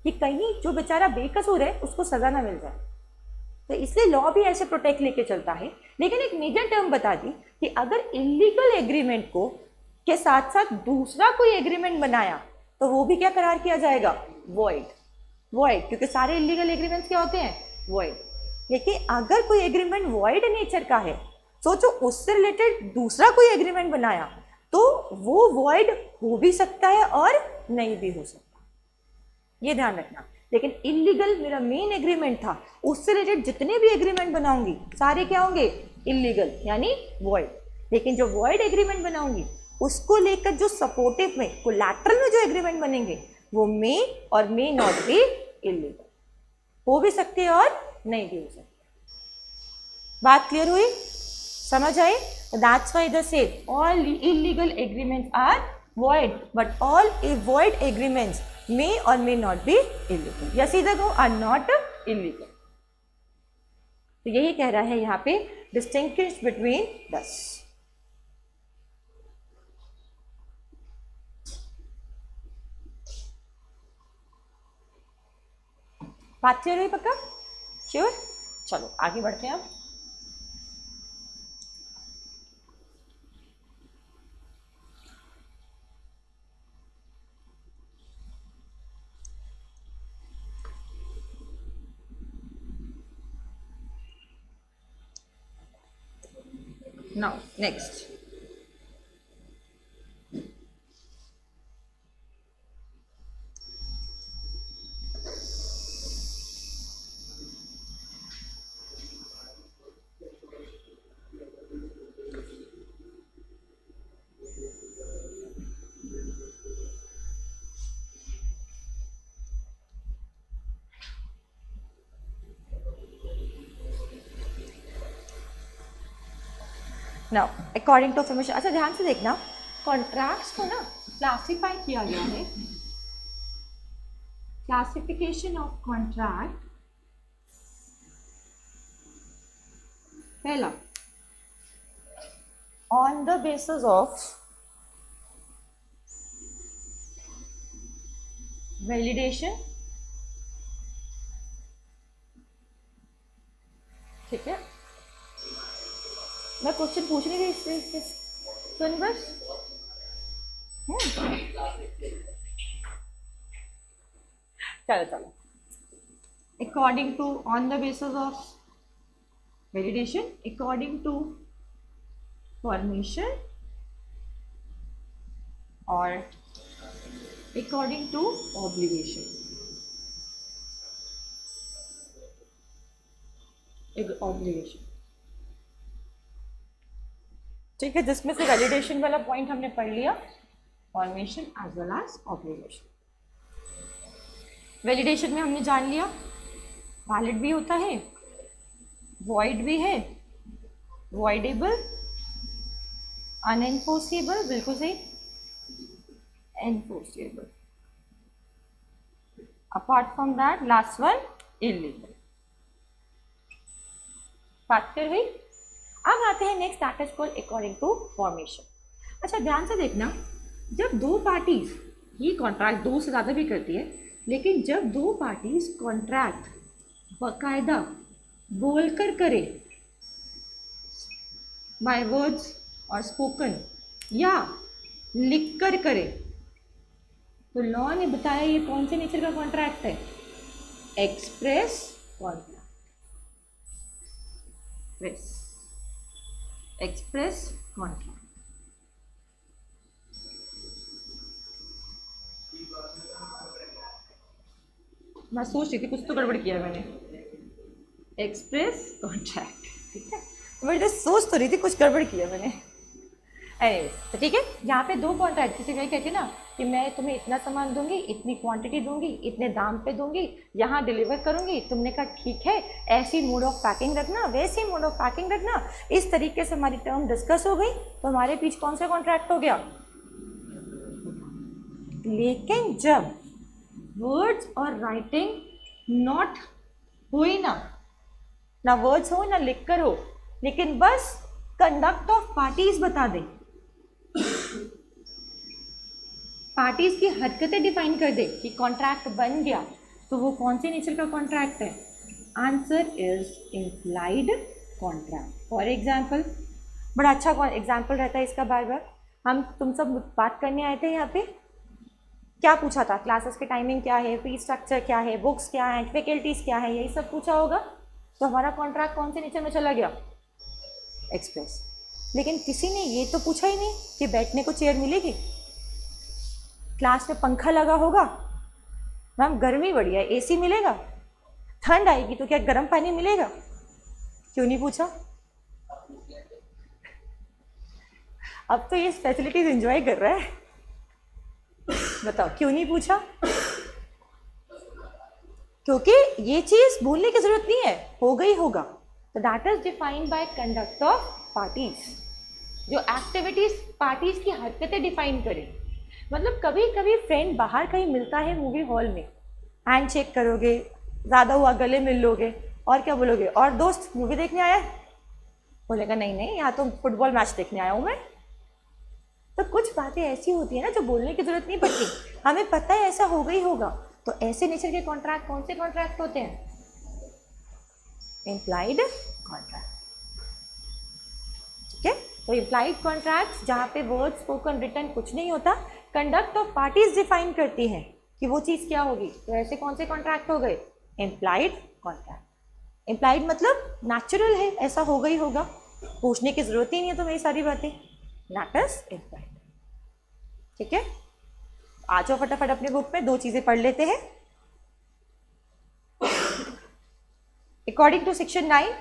कि कहीं जो बेचारा बेकसूर है उसको सजा ना मिल जाए, तो इसलिए लॉ भी ऐसे प्रोटेक्ट लेके चलता है। लेकिन एक मेजर टर्म बता दी कि अगर इलीगल एग्रीमेंट को के साथ साथ दूसरा कोई एग्रीमेंट बनाया तो वो भी क्या करार किया जाएगा? वॉइड। वॉइड, क्योंकि सारे इलीगल एग्रीमेंट्स क्या होते हैं? वॉइड। लेकिन अगर कोई एग्रीमेंट वॉइड नेचर का है, सोचो उससे रिलेटेड दूसरा कोई एग्रीमेंट बनाया, तो वो वॉइड हो भी सकता है और नहीं भी हो सकता, ये ध्यान रखना। लेकिन इलीगल मेरा मेन एग्रीमेंट था, उससे रिलेटेड जितने भी एग्रीमेंट बनाऊंगी सारे क्या होंगे? इलीगल, यानी वॉइड। लेकिन जो वॉइड एग्रीमेंट बनाऊंगी उसको लेकर जो सपोर्टिव में, कोलैटरल में जो एग्रीमेंट बनेंगे वो मे और मे नॉट बी इलीगल, हो भी सकते हैं और नहीं भी हो सकते। बात क्लियर हुई? समझ आए? That's why they said all illegal agreements are void, but all void agreements may or may not be illegal. या सीधा को are not illegal. तो यही कह रहा है यहाँ पे distinguish between this. बात क्लियर हुई पक्का? श्योर? चलो आगे बढ़ते हैं अब। Now next, now according to formation. अच्छा ध्यान से देखना, कॉन्ट्रैक्ट्स को ना क्लासिफाई किया गया है, क्लासिफिकेशन ऑफ कॉन्ट्रैक्ट। पहला, on the basis of validation, ठीक है, मैं क्वेश्चन पूछ नहीं रही इससे सुन बस। चलो चलो, according to, on the basis of validation, according to formation और अकॉर्डिंग टू ऑब्लिगेशन। ऑब्लिगेशन, ठीक है, जिसमें से वैलिडेशन वाला पॉइंट हमने पढ़ लिया, formation as well as obligation. Validation में हमने जान लिया वैलिड भी होता है, वॉइड भी है, वॉइडेबल, अनएनफोर्सेबल, बिल्कुल सही, enforceable. Apart from that last one illegal. बात कर हुई। अब आते हैं next, that is called according to formation. अच्छा ध्यान से देखना, जब दो पार्टीज, ये कॉन्ट्रैक्ट दो से ज़्यादा भी करती है, लेकिन जब दो पार्टीज कॉन्ट्रैक्ट बाकायदा बोलकर करे, बाय वर्ड्स और स्पोकन, या लिखकर करे, तो लॉ ने बताया ये कौन से नेचर का कॉन्ट्रैक्ट है? Express contract. Express contract. मैं सोच रही थी कुछ तो गड़बड़ किया मैंने। एक्सप्रेस कॉन्ट्रैक्ट, ठीक है, मैं जस्ट सोच तो रही थी कुछ गड़बड़ किया मैंने। एनीवेज, तो ठीक है, यहाँ पे दो कॉन्ट्रैक्ट, जैसे मैं कहती ना कि मैं तुम्हें इतना सामान दूंगी, इतनी क्वांटिटी दूंगी, इतने दाम पे दूंगी, यहाँ डिलीवर करूंगी, तुमने कहा ठीक है, ऐसी मोड ऑफ पैकिंग रखना, वैसी मोड ऑफ पैकिंग रखना, इस तरीके से हमारी टर्म डिस्कस हो गई, तो हमारे बीच कौन सा कॉन्ट्रैक्ट हो गया? लेकिन जब वर्ड्स और राइटिंग नॉट हुई ना वर्ड्स हो ना लिख कर हो, लेकिन बस कंडक्ट ऑफ पार्टीज बता दें, पार्टीज की हरकतें डिफाइन कर दे कि कॉन्ट्रैक्ट बन गया, तो वो कौन से नेचर का कॉन्ट्रैक्ट है? Answer is implied contract. For example, बड़ा अच्छा एग्जाम्पल रहता है इसका, बार बार हम तुम सब बात करने आए थे यहाँ पे, क्या पूछा था? क्लासेस के टाइमिंग क्या है, फी स्ट्रक्चर क्या है, बुक्स क्या है, फैकल्टीज क्या है, यही सब पूछा होगा। तो हमारा कॉन्ट्रैक्ट कौन से नेचर में चला गया? एक्सप्रेस। लेकिन किसी ने ये तो पूछा ही नहीं कि बैठने को चेयर मिलेगी, क्लास में पंखा लगा होगा, मैम गर्मी बड़ी है एसी मिलेगा, ठंड आएगी तो क्या गर्म पानी मिलेगा? क्यों नहीं पूछा? अब तो ये फैसिलिटीज एंजॉय कर रहा है, बताओ क्यों नहीं पूछा? क्योंकि ये चीज भूलने की जरूरत नहीं है, हो गई होगा। तो that is defined by conduct of parties, जो एक्टिविटीज पार्टीज की हरकतें डिफाइन करें। मतलब कभी कभी फ्रेंड बाहर कहीं मिलता है मूवी हॉल में, हैंड शेक करोगे, ज़्यादा हुआ गले मिल लोगे, और क्या बोलोगे? और दोस्त मूवी देखने आया है? बोलेगा नहीं नहीं, यहाँ तो फुटबॉल मैच देखने आया हूँ मैं। तो कुछ बातें ऐसी होती है ना जो बोलने की जरूरत नहीं पड़ती, हमें पता है ऐसा हो गई होगा। तो ऐसे नेचर के कॉन्ट्रैक्ट कौन से कॉन्ट्रैक्ट होते हैं? इम्प्लाइड कॉन्ट्रैक्ट, ठीक है। तो इम्प्लाइड कॉन्ट्रैक्ट जहाँ पे वर्ड स्पोकन रिटन कुछ नहीं होता, कंडक्ट ऑफ पार्टीज डिफाइन करती हैं कि वो चीज़ क्या होगी। तो ऐसे कौन से कॉन्ट्रैक्ट हो गए? Implied contract. इम्प्लाइड मतलब नेचुरल है, ऐसा हो गई होगा, पूछने की जरूरत ही नहीं है तुम्हें सारी बातें, दैट इज इम्प्लाइड। ठीक है, आ जाओ फटाफट अपने बुक में, दो चीजें पढ़ लेते हैं। According to section 9,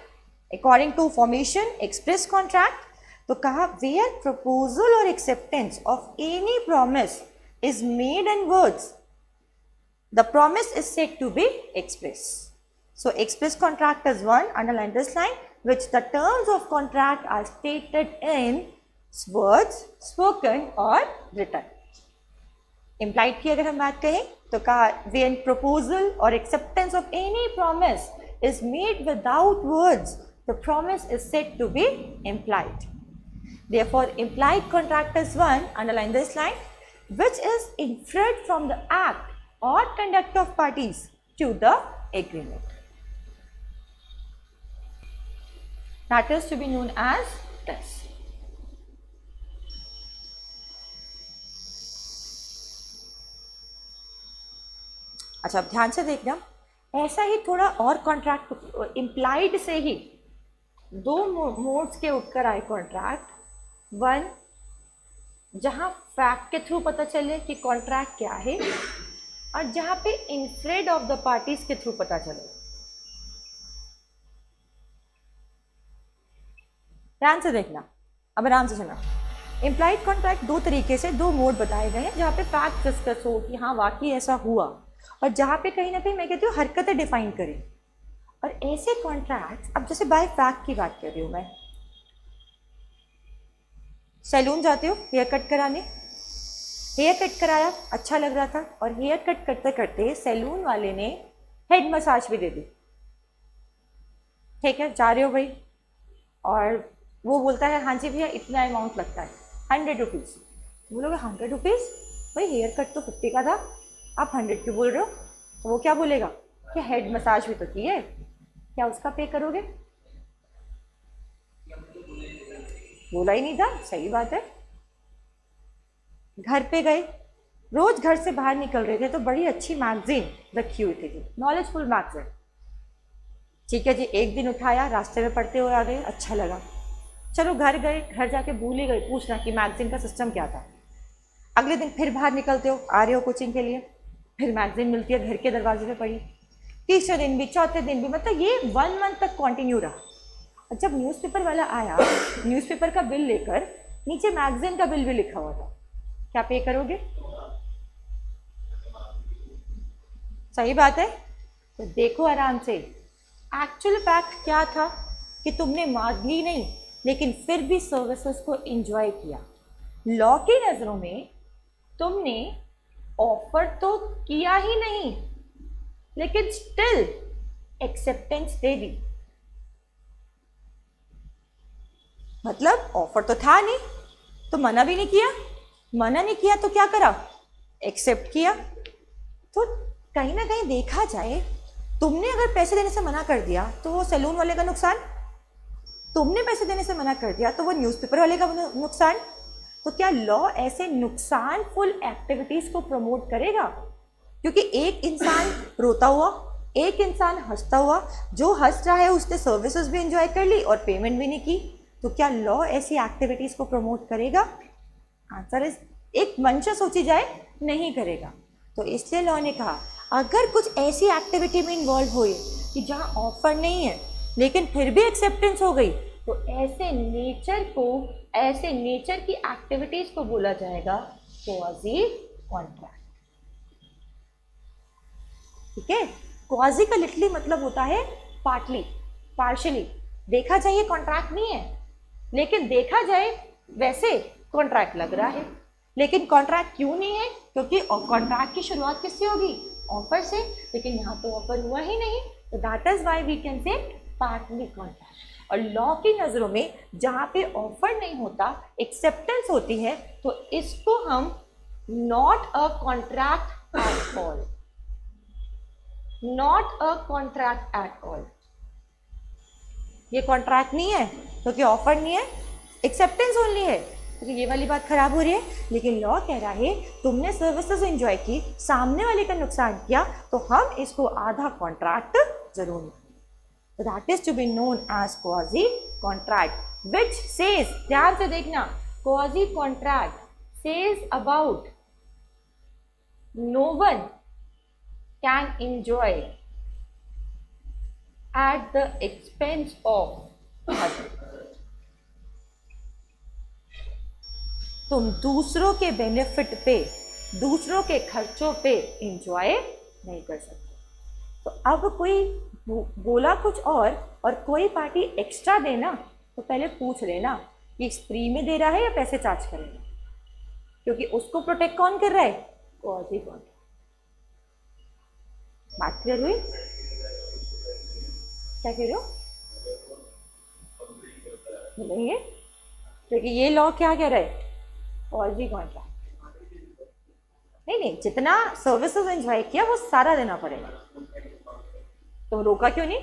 according to formation express contract, तो कहा वेयर प्रपोजल और acceptance of any promise is made in words, the promise is said to be express. So express contract is one, underline this line, which the terms of contract are stated in words spoken or written. Implied की अगर हम बात करें तो कहा when proposal or acceptance of any promise is made without words, the promise is said to be implied. Therefore implied contract is one, underline this line, which is inferred from the act or conduct of parties to the agreement. That is to be known as this. अच्छा, अब ध्यान से देखना, ऐसा ही थोड़ा और contract implied से ही दो मोड्स के उठकर आए कॉन्ट्रैक्ट। वन, जहां फैक्ट के थ्रू पता चले कि कॉन्ट्रैक्ट क्या है, और जहां पे इन्फ्रेड ऑफ द पार्टीज के थ्रू पता चले। ध्यान से देखना, अब आराम से सुना। इम्प्लाइड कॉन्ट्रैक्ट दो तरीके से, दो मोड बताए गए हैं जहाँ पे फैक्ट डिस्कस हो कि हाँ वाकई ऐसा हुआ, और जहाँ पे कहीं ना कहीं मैं कहती हूँ हरकतें डिफाइन करें। और ऐसे कॉन्ट्रैक्ट, अब जैसे बाय फैक्ट की बात कर रही हूँ मैं, सैलून जाते हो हेयर कट कराने, हेयर कट कराया, अच्छा लग रहा था, और हेयर कट करते करते सैलून वाले ने हेड मसाज भी दे दी। ठीक है, जा रहे हो भाई, और वो बोलता है हाँ जी भैया इतना अमाउंट लगता है 100 रुपीज़। बोलोगे 100 रुपीज़, भाई हेयर कट तो 50 का था, आप 100 क्यों बोल रहे हो? तो वो क्या बोलेगा कि हेड मसाज भी तो की है, क्या उसका पे करोगे? बोला ही नहीं था, सही बात है। घर पे गए, रोज घर से बाहर निकल रहे थे तो बड़ी अच्छी मैगजीन रखी हुई थी, नॉलेजफुल मैगजीन। ठीक है जी, एक दिन उठाया, रास्ते में पढ़ते हुए आ गए, अच्छा लगा, चलो घर गए, घर जाके भूल ही गए पूछना कि मैगजीन का सिस्टम क्या था। अगले दिन फिर बाहर निकलते हो, आ रहे हो कोचिंग के लिए, फिर मैगजीन मिलती है घर के दरवाजे पे पड़ी। तीसरे दिन भी, चौथे दिन भी, मतलब ये 1 मंथ तक कंटिन्यू रहा। और जब न्यूज़पेपर वाला आया, न्यूज़पेपर का बिल लेकर, नीचे मैगजीन का बिल भी लिखा हुआ था, क्या पे करोगे? सही बात है। तो देखो आराम से, एक्चुअल फैक्ट क्या था कि तुमने मांगी नहीं लेकिन फिर भी सर्विसेज को एंजॉय किया। लॉ की नज़रों में तुमने ऑफर तो किया ही नहीं लेकिन स्टिल एक्सेप्टेंस दे दी। मतलब ऑफर तो था नहीं तो मना भी नहीं किया, मना नहीं किया तो क्या करा? एक्सेप्ट किया। तो कहीं ना कहीं देखा जाए, तुमने अगर पैसे देने से मना कर दिया तो वो सैलून वाले का नुकसान, तुमने पैसे देने से मना कर दिया तो वो न्यूज़पेपर वाले का नुकसान। तो क्या लॉ ऐसे नुकसानफुल एक्टिविटीज को प्रमोट करेगा? क्योंकि एक इंसान रोता हुआ, एक इंसान हंसता हुआ, जो हंस रहा है उसने सर्विसेज भी एंजॉय कर ली और पेमेंट भी नहीं की, तो क्या लॉ ऐसी एक्टिविटीज को प्रमोट करेगा? आंसर इज, एक मंशा सोची जाए, नहीं करेगा। तो इसलिए लॉ ने कहा अगर कुछ ऐसी एक्टिविटी में इन्वॉल्व हुई कि जहां ऑफर नहीं है लेकिन फिर भी एक्सेप्टेंस हो गई, तो ऐसे नेचर की एक्टिविटीज को बोला जाएगा क्वाजी कॉन्ट्रैक्ट। ठीक है, क्वाजी का लिटरली मतलब होता है पार्टली, पार्शियली। देखा जाए ये कॉन्ट्रैक्ट नहीं है लेकिन देखा जाए वैसे कॉन्ट्रैक्ट लग रहा है, लेकिन कॉन्ट्रैक्ट क्यों नहीं है? क्योंकि कॉन्ट्रैक्ट की शुरुआत किससे होगी? ऑफर से, लेकिन यहाँ तो ऑफर हुआ ही नहीं, तो that is why we can say partly contract. और लॉ की नज़रों में जहाँ पे ऑफर नहीं होता, एक्सेप्टेंस होती है, तो इसको हम not a contract at all, not a contract at all. ये कॉन्ट्रैक्ट नहीं है क्योंकि ऑफर नहीं है, एक्सेप्टेंस ओनली है, तो ये वाली बात खराब हो रही है। लेकिन लॉ कह रहा है तुमने सर्विसेज एंजॉय की, सामने वाले का नुकसान किया, तो हम इसको आधा कॉन्ट्रैक्ट जरूर, that is to be known as quasi contract. Which says, ध्यान से देखना, quasi contract says about no one can enjoy at the expense of other. तुम दूसरों के बेनिफिट पे, दूसरों के खर्चों पे एंजॉय नहीं कर सकते। तो अब कोई बोला कुछ और कोई पार्टी एक्स्ट्रा देना, तो पहले पूछ लेना कि फ्री में दे रहा है या पैसे चार्ज करेगा, क्योंकि उसको प्रोटेक्ट कौन कर रहा है, क्वाजी कॉन्ट्रैक्ट। बात क्लियर हुई? क्या कह रहे हो? बोलेंगे, क्योंकि ये लॉ क्या कह रहा है, क्वाजी कॉन्ट्रैक्ट। नहीं, जितना सर्विसेज एंजॉय किया वो सारा देना पड़ेगा। तो रोका क्यों नहीं?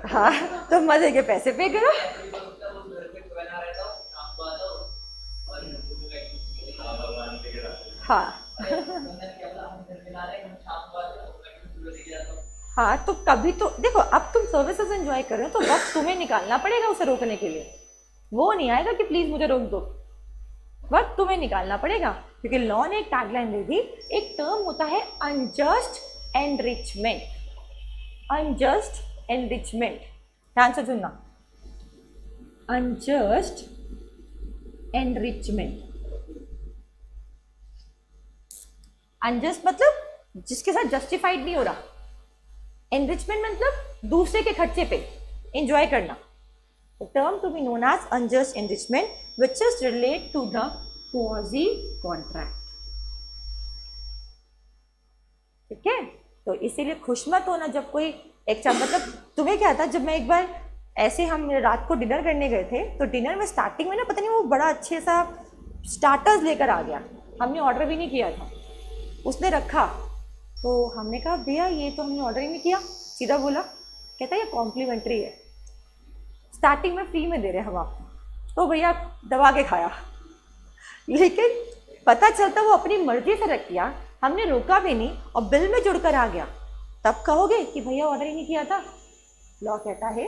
हाँ, तो मजे के पैसे पे करो। हाँ हाँ, तो कभी तो देखो, अब तुम सर्विसेज एंजॉय कर रहे हो तो वक्त तुम्हें निकालना पड़ेगा उसे रोकने के लिए। वो नहीं आएगा कि प्लीज मुझे रोक दो, वक्त तुम्हें निकालना पड़ेगा, क्योंकि लॉ ने एक टैगलाइन दे दी, एक टर्म होता है अनजस्ट एनरिचमेंट। अनजस्ट एनरिचमेंट, ध्यान से सुनना, अनजस्ट एनरिचमेंट। अनजस्ट मतलब जिसके साथ जस्टिफाइड नहीं हो रहा, एनरिचमेंट मतलब दूसरे के खर्चे पे एंजॉय करना। The term to be known as unjust enrichment, which is related to the quasi contract. ठीक है, तो इसीलिए खुश मत होना जब कोई एक्स्ट्रा, मतलब तुम्हें क्या था, जब मैं एक बार ऐसे हम रात को डिनर करने गए थे, तो डिनर में स्टार्टिंग में ना पता नहीं वो बड़ा अच्छे सा स्टार्टर्स लेकर आ गया, हमने ऑर्डर भी नहीं किया था, उसने रखा, तो हमने कहा भैया ये तो हमने ऑर्डर ही नहीं किया, सीधा बोला, कहता ये कॉम्प्लीमेंट्री है, स्टार्टिंग में फ्री में दे रहे हम आपको, तो भैया दबा के खाया। लेकिन पता चलता वो अपनी मर्जी से रख किया, हमने रोका भी नहीं और बिल में जुड़कर आ गया, तब कहोगे कि भैया ऑर्डर ही नहीं किया था। लॉ कहता है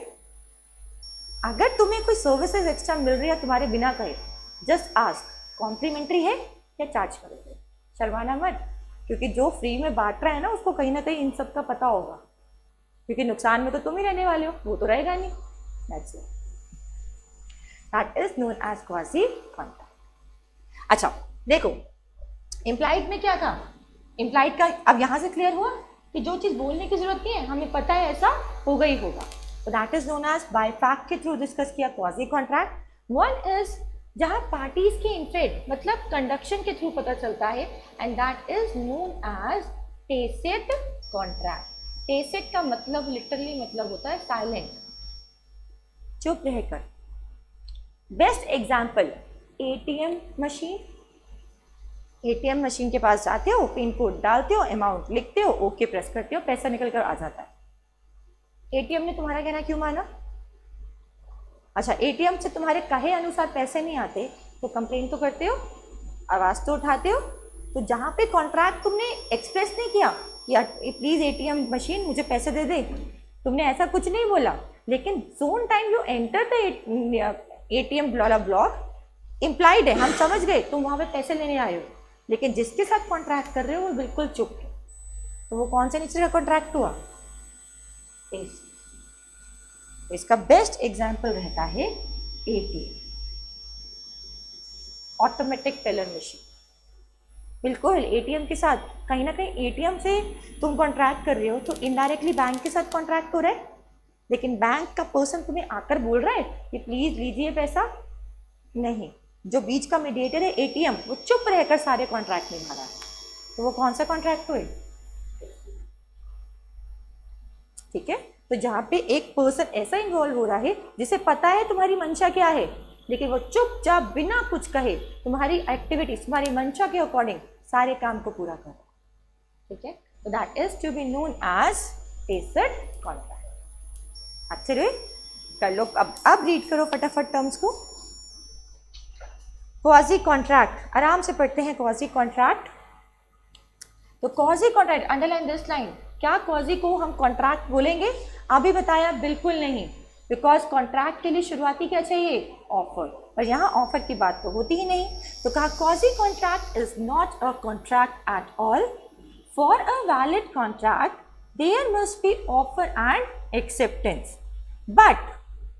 अगर तुम्हें कोई सर्विसेज एक्स्ट्रा मिल रही है तुम्हारे बिना कहे, जस्ट आस्क कॉम्प्लीमेंट्री है या चार्ज करोगे, शर्माना मत, क्योंकि जो फ्री में बांट रहा है ना उसको कहीं ना कहीं इन सब का पता होगा, क्योंकि नुकसान में तो तुम ही रहने वाले हो, वो तो रहेगा नहीं। That's it. That is known as quasi contract. अच्छा देखो, इम्प्लाइड में क्या था, इम्प्लाइड का अब यहाँ से क्लियर हुआ कि जो चीज़ बोलने की जरूरत नहीं है, हमें पता है ऐसा होगा ही होगा, तो that is known as by fact के थ्रू डिस्कस किया क्वाजी कॉन्ट्रैक्ट। वन इज जहाँ पार्टीज के इंटरेस्ट मतलब कंडक्शन के थ्रू पता चलता है, and that is known as tacit contract. Tacit का मतलब लिटरली मतलब होता है साइलेंट, चुप रहकर। Best example ATM machine. ATM machine के पास जाते हो, पिन कोड डालते हो, अमाउंट लिखते हो, ओके प्रेस करते हो, पैसा निकल कर आ जाता है। एटीएम ने तुम्हारा कहना क्यों माना? अच्छा, एटीएम से तुम्हारे कहे अनुसार पैसे नहीं आते तो कंप्लेन तो करते हो, आवाज़ तो उठाते हो। तो जहाँ पे कॉन्ट्रैक्ट तुमने एक्सप्रेस नहीं किया या प्लीज़ एटीएम मशीन मुझे पैसे दे दे, तुमने ऐसा कुछ नहीं बोला, लेकिन zone time you enter the ATM block implied है, हम समझ गए तुम वहाँ पे पैसे लेने आए हो, लेकिन जिसके साथ कॉन्ट्रैक्ट कर रहे हो वो बिल्कुल चुप है, तो वो कौन से नेचर का कॉन्ट्रैक्ट हुआ? इसका बेस्ट एग्जाम्पल रहता है एटीएम, ऑटोमेटिक टेलर मशीन। बिल्कुल एटीएम के साथ कहीं ना कहीं एटीएम से तुम कॉन्ट्रैक्ट कर रहे हो तो इनडायरेक्टली बैंक के साथ कॉन्ट्रैक्ट हो रहा है, लेकिन बैंक का पर्सन तुम्हें आकर बोल रहा है कि प्लीज लीजिए पैसा, नहीं, जो बीच का मीडिएटर है एटीएम वो चुप रहकर सारे कॉन्ट्रैक्ट निभा रहा है, तो वो कौन सा कॉन्ट्रैक्ट हुए? ठीक है, तो जहाँ पे एक पर्सन ऐसा इन्वॉल्व हो रहा है जिसे पता है तुम्हारी मंशा क्या है, लेकिन वो चुपचाप बिना कुछ कहे तुम्हारी एक्टिविटीज तुम्हारी मंशा के अकॉर्डिंग सारे काम को पूरा कर रहा है। ठीक है, तो that is to be known as tacit contract. अच्छे रे कर लो, अब रीड करो फटाफट टर्म्स को। क्वाजी कॉन्ट्रैक्ट, आराम से पढ़ते हैं क्वाजी कॉन्ट्रैक्ट। तो quasi contract, underline this line, क्या क्वाजी को हम कॉन्ट्रैक्ट बोलेंगे? अभी बताया बिल्कुल नहीं, बिकॉज कॉन्ट्रैक्ट के लिए शुरुआती क्या चाहिए, ऑफर, और यहाँ ऑफर की बात तो होती ही नहीं। तो कहा quasi contract is not a contract at all. For a valid contract there must be offer and acceptance, but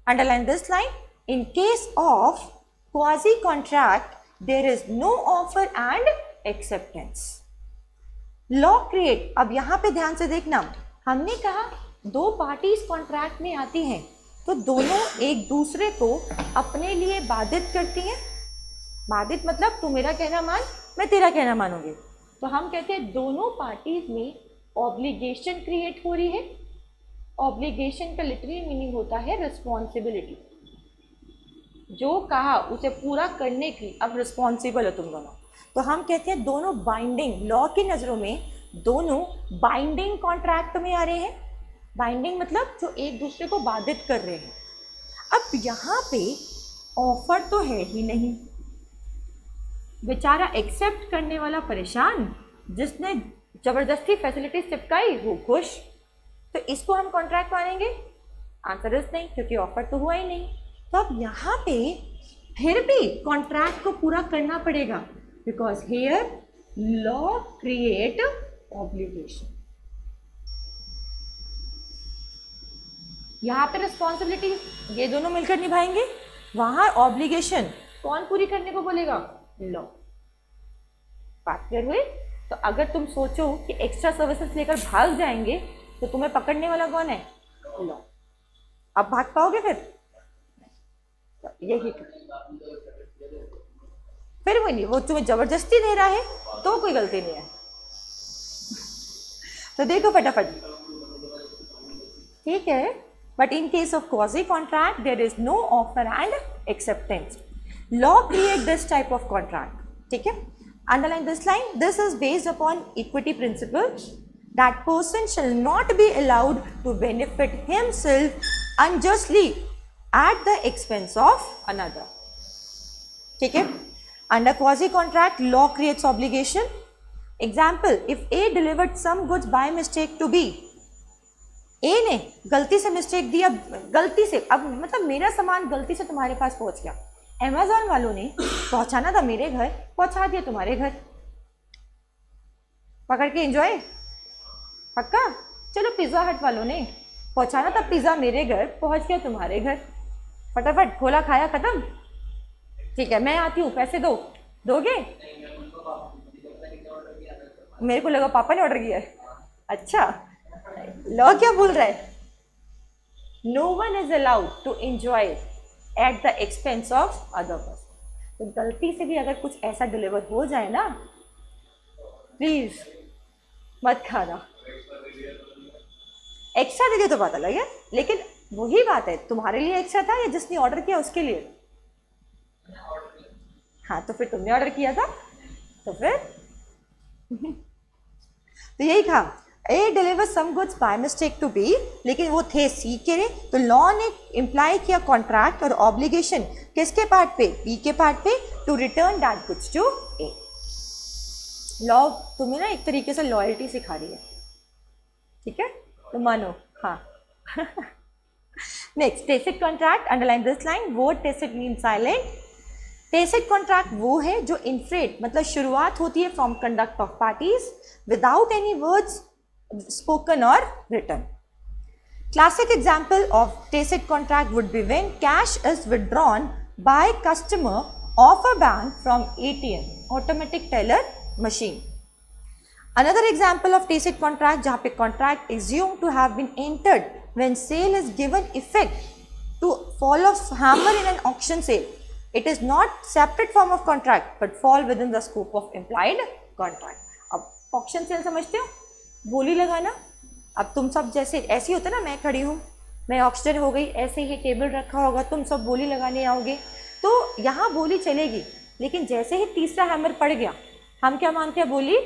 underline this line, in case of quasi contract there is no offer and acceptance. Law create, अब यहाँ पे ध्यान से देखना, हमने कहा दो parties contract में आती हैं तो दोनों एक दूसरे को अपने लिए बाधित करती हैं। बाधित मतलब तू मेरा कहना मान, मैं तेरा कहना मानूंगी। तो हम कहते हैं दोनों पार्टीज में ऑब्लिगेशन क्रिएट हो रही है। ऑब्लिगेशन का लिटरली मीनिंग होता है रिस्पॉन्सिबिलिटी, जो कहा उसे पूरा करने की अब रिस्पॉन्सिबल है तुम दोनों। तो हम कहते हैं दोनों बाइंडिंग, लॉ की नज़रों में दोनों बाइंडिंग कॉन्ट्रैक्ट में आ रहे हैं। बाइंडिंग मतलब जो एक दूसरे को बाधित कर रहे हैं। अब यहाँ पे ऑफर तो है ही नहीं, बेचारा एक्सेप्ट करने वाला परेशान, जिसने जबरदस्ती फैसिलिटीज चिपकाई वो खुश। तो इसको हम कॉन्ट्रैक्ट मानेंगे? आंसर इज नहीं, क्योंकि ऑफर तो हुआ ही नहीं। तो अब यहाँ पे फिर भी कॉन्ट्रैक्ट को पूरा करना पड़ेगा, because here law create obligation. यहाँ पे रिस्पॉन्सिबिलिटी ये दोनों मिलकर निभाएंगे, वहां ऑब्लिगेशन कौन पूरी करने को बोलेगा? लॉ। बात क्लियर हुई? तो अगर तुम सोचो कि एक्स्ट्रा सर्विसेज लेकर भाग जाएंगे तो तुम्हें पकड़ने वाला कौन है? लॉ। अब भाग पाओगे यही फिर वो नहीं, वो तुम्हें जबरदस्ती दे रहा है तो कोई गलती नहीं है। तो देखो फटाफट, ठीक है। But in case of quasi-contract, there is no offer and acceptance. Law create this type of contract. ठीक है? Underline this line. This is based upon equity principle. That person shall not be allowed to benefit himself unjustly at the expense of another. ठीक है? Under quasi-contract, law creates obligation. Example: if A delivered some goods by mistake to B. ए ने गलती से mistake दिया, गलती से, अब मतलब मेरा सामान गलती से तुम्हारे पास पहुंच गया। अमेज़न वालों ने पहुंचाना था मेरे घर, पहुंचा दिया तुम्हारे घर। पकड़ के एंजॉय पक्का। चलो पिज़्ज़ा हट वालों ने पहुंचाना था पिज़्ज़ा मेरे घर, पहुंच गया तुम्हारे घर। फटाफट खोला, खाया, खत्म। ठीक है, मैं आती हूँ, पैसे दो, दोगे? मेरे को लगा पापा ने ऑर्डर किया है। अच्छा, लॉ क्या बोल रहा है? No one is allowed to enjoy at the expense of other person. तो गलती से भी अगर कुछ ऐसा डिलीवर हो जाए ना, प्लीज मत खाना। एक्स्ट्रा दे दिया तो बात अलग है, लेकिन वही बात है, तुम्हारे लिए एक्स्ट्रा था या जिसने ऑर्डर किया उसके लिए? हाँ, तो फिर तुमने ऑर्डर किया था तो फिर तो यही कहा, A deliver some goods by mistake to B, लेकिन वो थे सी के लिए। तो लॉ ने इम्प्लाई किया कॉन्ट्रैक्ट और ऑब्लिगेशन किसके पार्ट पे? बी के पार्ट पे, to return that goods to A. Law तुम्हें ना एक तरीके से लॉयल्टी सिखा रही है, ठीक है? तो मानो। हाँ next, tacit contract. Underline this line, word tacit mean silent. Tacit contract वो है जो इनफ्रेट मतलब शुरुआत होती है from conduct of parties without any words spoken or written. Classic example of tacit contract would be when cash is withdrawn by customer of a bank from ATM, automatic teller machine. Another example of tacit contract जहाँ पे contract assumed to have been entered when sale is given effect to fall of hammer in an auction sale. It is not separate form of contract but fall within the scope of implied contract. अब auction sale समझते हो? बोली लगाना। अब तुम सब जैसे ऐसे होता ना, मैं खड़ी हूँ, मैं ऑक्सीजन हो गई, ऐसे ही टेबल रखा होगा, तुम सब बोली लगाने आओगे, तो यहाँ बोली चलेगी। लेकिन जैसे ही तीसरा हैमर पड़ गया, हम क्या मानते हैं? बोली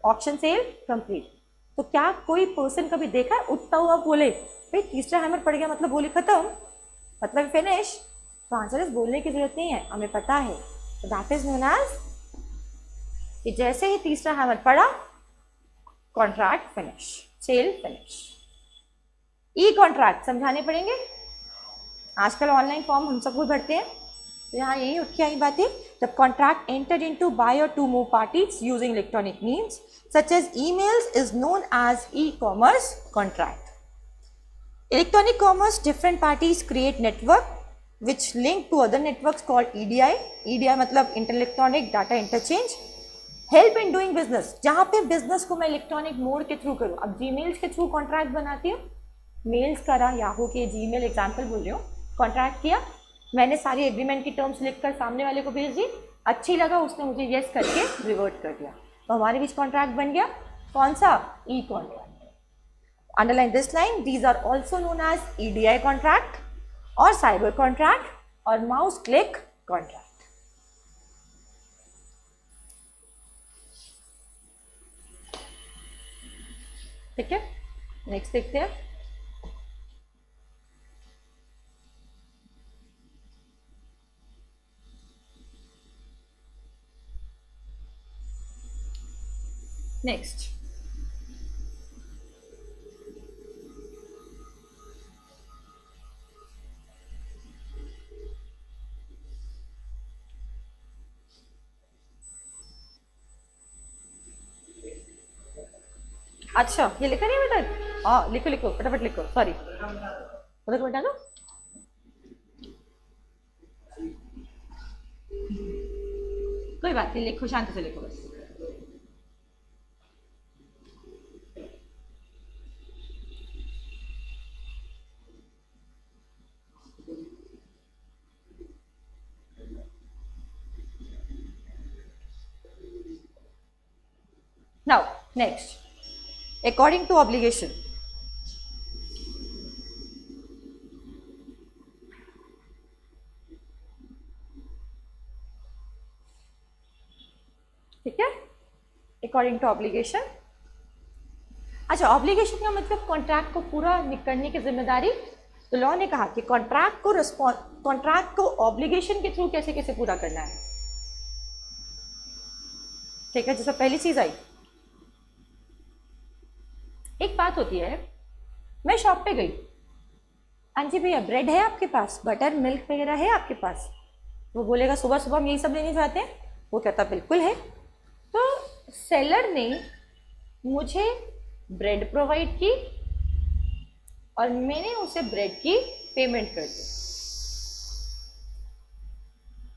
ऑक्शन सेल कंप्लीट। तो क्या कोई पर्सन कभी देखा है उठता हुआ बोले भाई तीसरा हैमर पड़ गया मतलब बोली खत्म, मतलब फिनिश? तो आंसर इस बोलने की जरूरत नहीं है, हमें पता है। तो दैट इज नोन एज कि जैसे ही तीसरा हैमर पड़ा, कॉन्ट्रैक्ट फिनिश, सेल फिनिश। ई कॉन्ट्रैक्ट समझाने पड़ेंगे, आजकल ऑनलाइन फॉर्म हम सब कोई भरते हैं, तो यहाँ यही उठ के आई बातें। जब contract enter into by or two more parties using electronic means such as emails is known as e-commerce contract. Electronic commerce different parties create network which link to other networks called EDI. EDI मतलब inter electronic data interchange. Help in doing business, जहाँ पे business को मैं electronic mode के through करूँ। अब Gmails के through contract बनाती हूँ, मेल्स करा, याहू के जीमेल एग्जाम्पल बोल रही हूँ, कॉन्ट्रैक्ट किया, मैंने सारी एग्रीमेंट की टर्म्स लिखकर सामने वाले को भेज दी, अच्छी लगा, उसने मुझे येस करके रिवर्ट कर दिया, तो हमारे बीच कॉन्ट्रैक्ट बन गया। कौन सा? E contract. Underline this line, these are also known as EDI contract or cyber contract or mouse click contract. ठीक है, नेक्स्ट देखते हैं। नेक्स्ट अच्छा, ये लिखा नहीं बेटा? हाँ लिखो लिखो, फटाफट लिखो, सॉरी उधर बेटा दो। कोई बात नहीं, लिखो, शांति से लिखो बस। Now next, according to obligation, ठीक है, अकॉर्डिंग टू ऑब्लिगेशन। अच्छा, ऑब्लिगेशन का मतलब कॉन्ट्रैक्ट को पूरा करने की जिम्मेदारी। तो लॉ ने कहा कि कॉन्ट्रैक्ट को ऑब्लिगेशन के थ्रू कैसे कैसे पूरा करना है। ठीक है, जैसे पहली चीज आई, एक बात होती है, मैं शॉप पे गई, हाँ जी भैया ब्रेड है आपके पास, बटर मिल्क वगैरह है आपके पास? वो बोलेगा सुबह सुबह हम यही सब लेने जाते हैं। वो कहता बिल्कुल है। तो सेलर ने मुझे ब्रेड प्रोवाइड की और मैंने उसे ब्रेड की पेमेंट कर दी।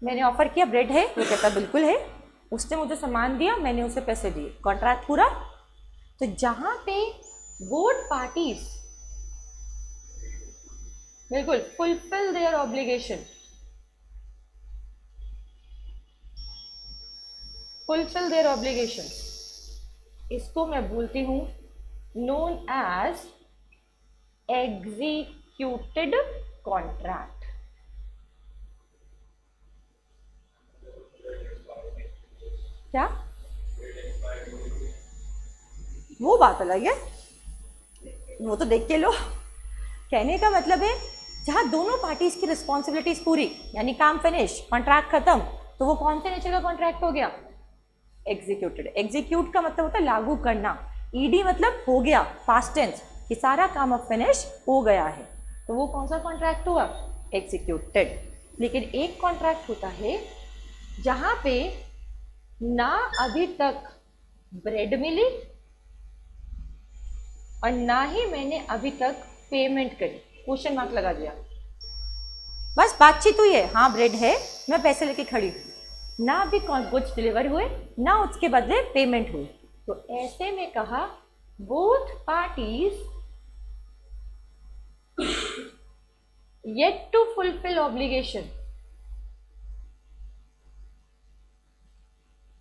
मैंने ऑफर किया ब्रेड है, वो कहता बिल्कुल है। उसने मुझे सामान दिया, मैंने उसे पैसे दिए, कॉन्ट्रैक्ट पूरा। तो जहां पे बोथ पार्टीज बिल्कुल fulfil there obligation, fulfil there obligation, इसको मैं बोलती हूं नोन एज एग्जीक्यूटेड कॉन्ट्रैक्ट। क्या? वो बात अलग है, वो तो देख के लो। कहने का मतलब है जहां दोनों पार्टीज की रिस्पॉन्सिबिलिटीज पूरी, यानी काम फिनिश, कॉन्ट्रैक्ट खत्म, तो वो कौन से नेचर का कॉन्ट्रैक्ट हो गया? एग्जीक्यूटेड। एग्जीक्यूट का मतलब होता है लागू करना। ईडी मतलब हो गया, पास्ट टेंस, कि सारा काम अब फिनिश हो गया है, तो वो कौन सा कॉन्ट्रैक्ट हुआ? एग्जीक्यूटेड। लेकिन एक कॉन्ट्रैक्ट होता है जहां पे ना अभी तक ब्रेड मिली और ना ही मैंने अभी तक पेमेंट करी, क्वेश्चन मार्क लगा दिया, बस बातचीत हुई है, हाँ ब्रेड है, मैं पैसे लेके खड़ी हूँ, ना अभी गुड्स डिलीवर हुए, ना उसके बदले पेमेंट हुई। तो ऐसे में कहा both parties yet to fulfil obligation,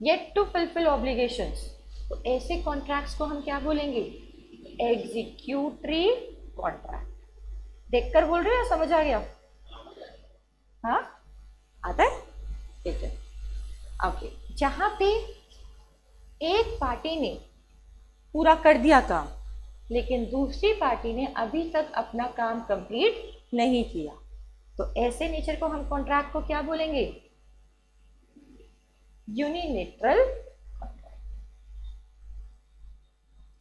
yet to fulfil obligations. तो ऐसे कॉन्ट्रैक्ट्स को हम क्या बोलेंगे? Executory contract. देखकर बोल रहे हो या समझ आ गया? हाँ आता है, ठीक है। ओके, जहां पे एक पार्टी ने पूरा कर दिया काम, लेकिन दूसरी पार्टी ने अभी तक अपना काम कंप्लीट नहीं किया, तो ऐसे नेचर को हम कॉन्ट्रैक्ट को क्या बोलेंगे? यूनिलेटरल।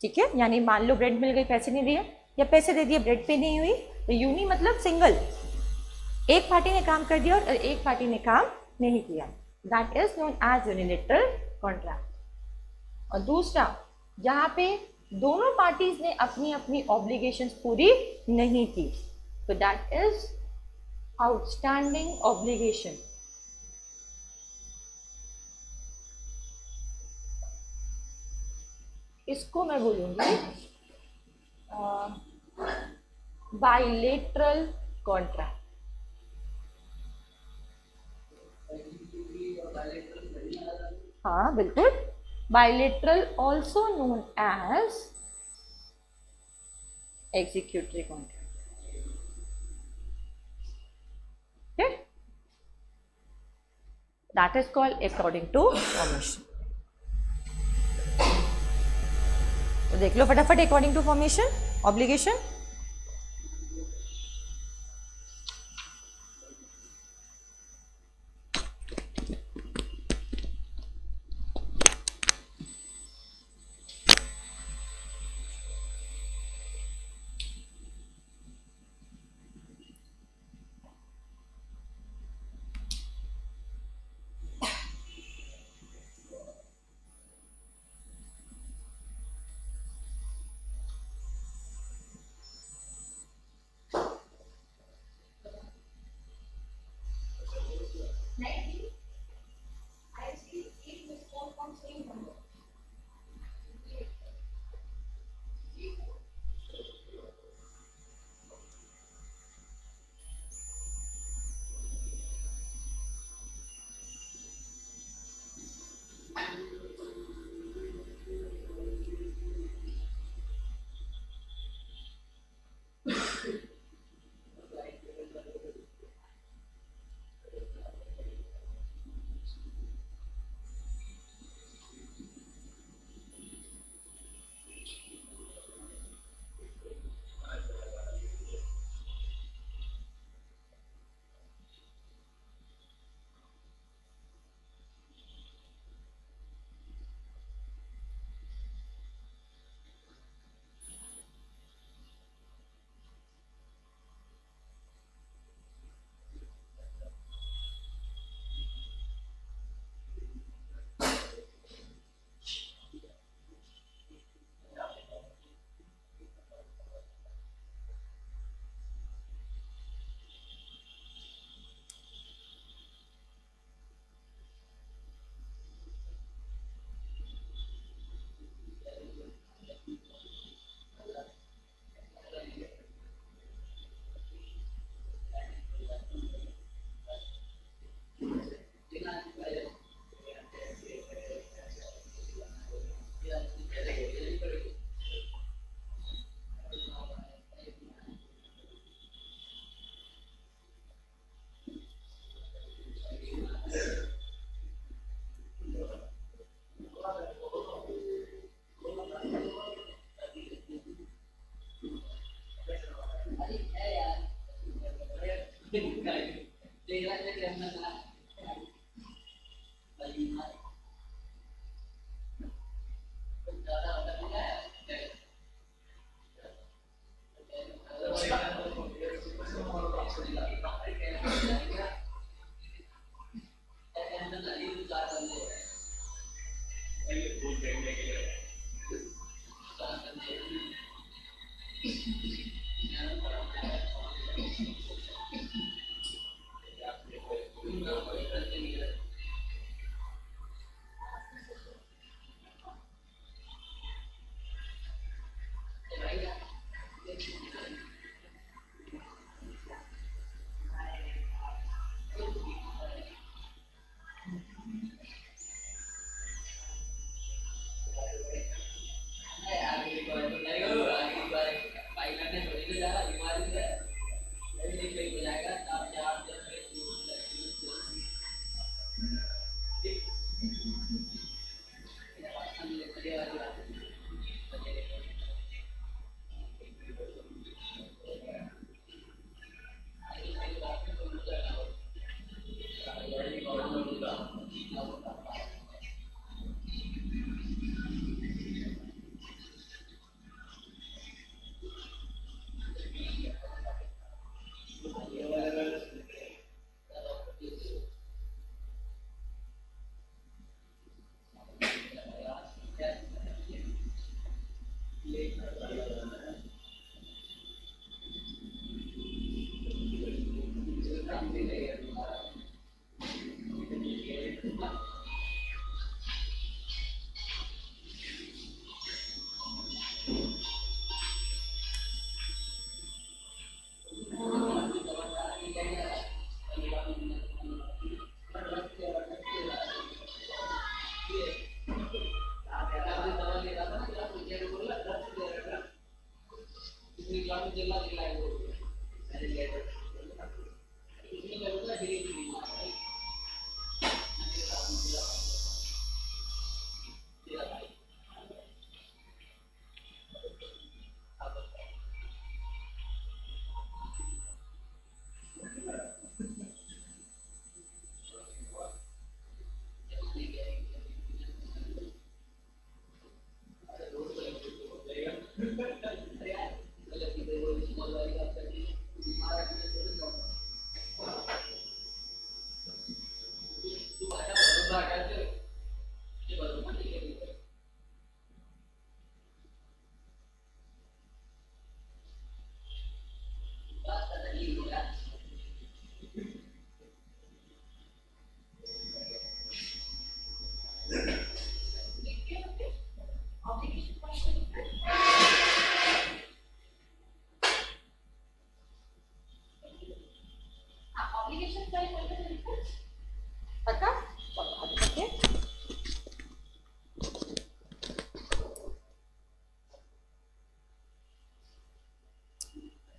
ठीक है, यानी मान लो ब्रेड मिल गई, पैसे नहीं दिए, या पैसे दे दिए ब्रेड पे नहीं हुई, तो यूनी मतलब सिंगल, एक पार्टी ने काम कर दिया और एक पार्टी ने काम नहीं किया, that is known as unilateral contract. और दूसरा, जहां पे दोनों पार्टीज ने अपनी अपनी ऑब्लिगेशंस पूरी नहीं की, तो दैट इज आउटस्टैंडिंग ऑब्लिगेशन। इसको मैं बोलूंगी बाइलेटरल कॉन्ट्रैक्ट। हाँ बिल्कुल, bilateral also known as executory contract. Okay, that is called according to formation. तो देख लो फटाफट, according to formation, obligation.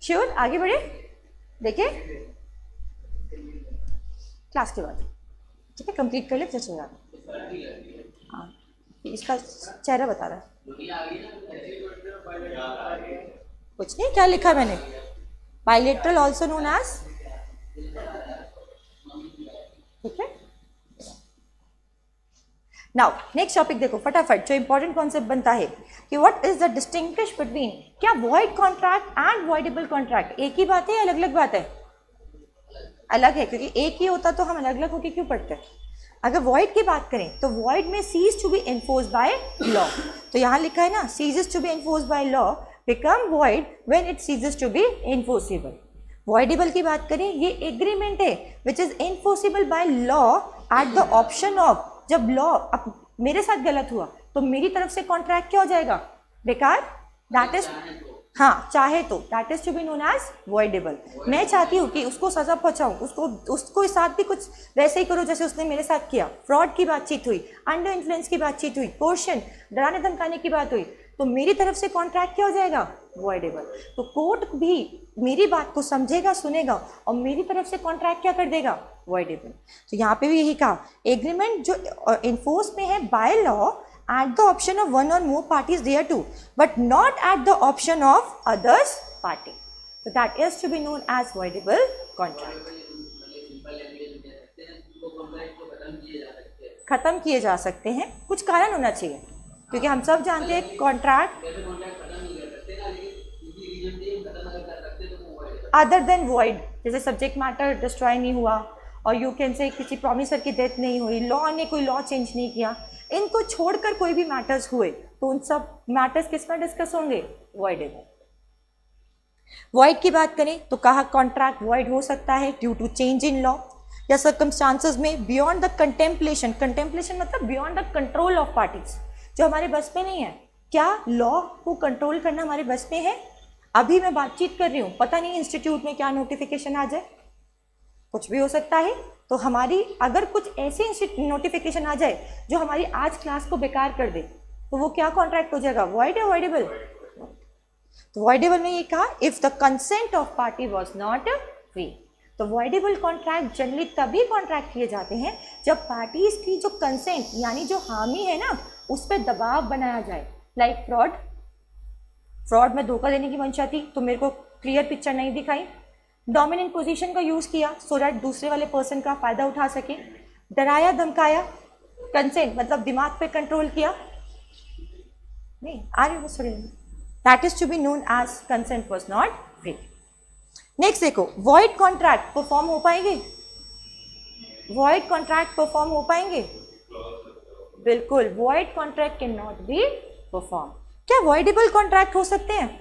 Sure, आगे बढ़े, देखिए क्लास के बाद, ठीक है, कंप्लीट कर ले फिर चलेगा। हाँ, इसका चेहरा बता रहा है, कुछ नहीं, क्या लिखा मैंने, बाइलेटरल ऑल्सो नोन एज, ठीक है। नाउ नेक्स्ट टॉपिक देखो फटाफट, जो इंपॉर्टेंट कॉन्सेप्ट बनता है कि what is the distinguish between, क्या void contract and voidable contract एक ही बात है या अलग अलग बात है? अलग है, क्योंकि एक ही होता तो हम अलग अलग होकर क्यों पढ़ते हैं। अगर वॉइड की बात करें तो वॉइड में cease to be enforce by law, तो यहाँ लिखा है ना ceases to be enforce by law become void when it ceases to be enforceable. Voidable की बात करें, ये एग्रीमेंट है which is enforceable by law at the option of, जब लॉ अब मेरे साथ गलत हुआ तो मेरी तरफ से कॉन्ट्रैक्ट क्या हो जाएगा, बेकार, दैट इज, हाँ चाहे तो, that is to be known as voidable. मैं चाहती हूँ कि उसको सजा पहुंचाऊँ, उसको साथ भी कुछ वैसे ही करो जैसे उसने मेरे साथ किया, फ्रॉड की बातचीत हुई, अंडर इन्फ्लुएंस की बातचीत हुई, कोर्शन, डराने धमकाने की बात हुई, तो मेरी तरफ से कॉन्ट्रैक्ट क्या हो जाएगा, वॉइडेबल। तो कोर्ट भी मेरी बात को समझेगा, सुनेगा और मेरी तरफ से कॉन्ट्रैक्ट क्या कर देगा, वॉइडेबल। तो यहाँ पे भी यही कहा, एग्रीमेंट जो इन्फोर्स में है by law at the option of one or more parties thereto, but not at the option of others party. So that is to be known as voidable contract. खत्म किए जा सकते हैं, कुछ कारण होना चाहिए, क्योंकि हम सब जानते हैं कॉन्ट्रैक्ट अदर देन वॉइड, जैसे सब्जेक्ट मैटर डिस्ट्रॉय नहीं हुआ, और यू कैन से किसी प्रॉमिसर की डेथ नहीं हुई, लॉ ने कोई लॉ चेंज नहीं किया, इनको छोड़कर कोई भी मैटर्स हुए तो उन सब मैटर्स किस में डिस्कस होंगे, वॉइडेबल। वॉइड की बात करें तो कहा कॉन्ट्रैक्ट वॉइड हो सकता है due to change in law या सर्कमस्टांसेस में बियॉन्ड द कंटेम्पलेशन, कंटेम्पलेशन मतलब beyond the control of parties, जो हमारे बस में नहीं है। क्या लॉ को कंट्रोल करना हमारे बस में है? अभी मैं बातचीत कर रही हूँ, पता नहीं इंस्टीट्यूट में क्या नोटिफिकेशन आ जाए, कुछ भी हो सकता है। तो हमारी अगर कुछ ऐसे नोटिफिकेशन आ जाए जो हमारी आज क्लास को बेकार कर दे, तो वो क्या कॉन्ट्रैक्ट हो जाएगा, वॉइड या वॉइडेबल? तो वॉइडेबल में ये कहा if the consent of party was not free. तो वॉइडेबल कॉन्ट्रैक्ट जनरली तभी कॉन्ट्रैक्ट किए जाते हैं जब पार्टीज की जो कंसेंट यानी जो हामी है ना, उस पर दबाव बनाया जाए। लाइक फ्रॉड में धोखा देने की मंशा थी तो मेरे को क्लियर पिक्चर नहीं दिखाई, डोमिनेंट पोजीशन का यूज किया सो दैट दूसरे वाले पर्सन का फायदा उठा सके, डराया धमकाया, कंसेंट मतलब दिमाग पे कंट्रोल किया, नहीं आ रही वो, that is to be known as consent was not free. Next देखो, वॉइड कॉन्ट्रैक्ट परफॉर्म हो पाएंगे, वॉइड कॉन्ट्रैक्ट परफॉर्म हो पाएंगे? बिल्कुल, void contract can not be perform. क्या वॉइडेबल कॉन्ट्रैक्ट हो सकते हैं?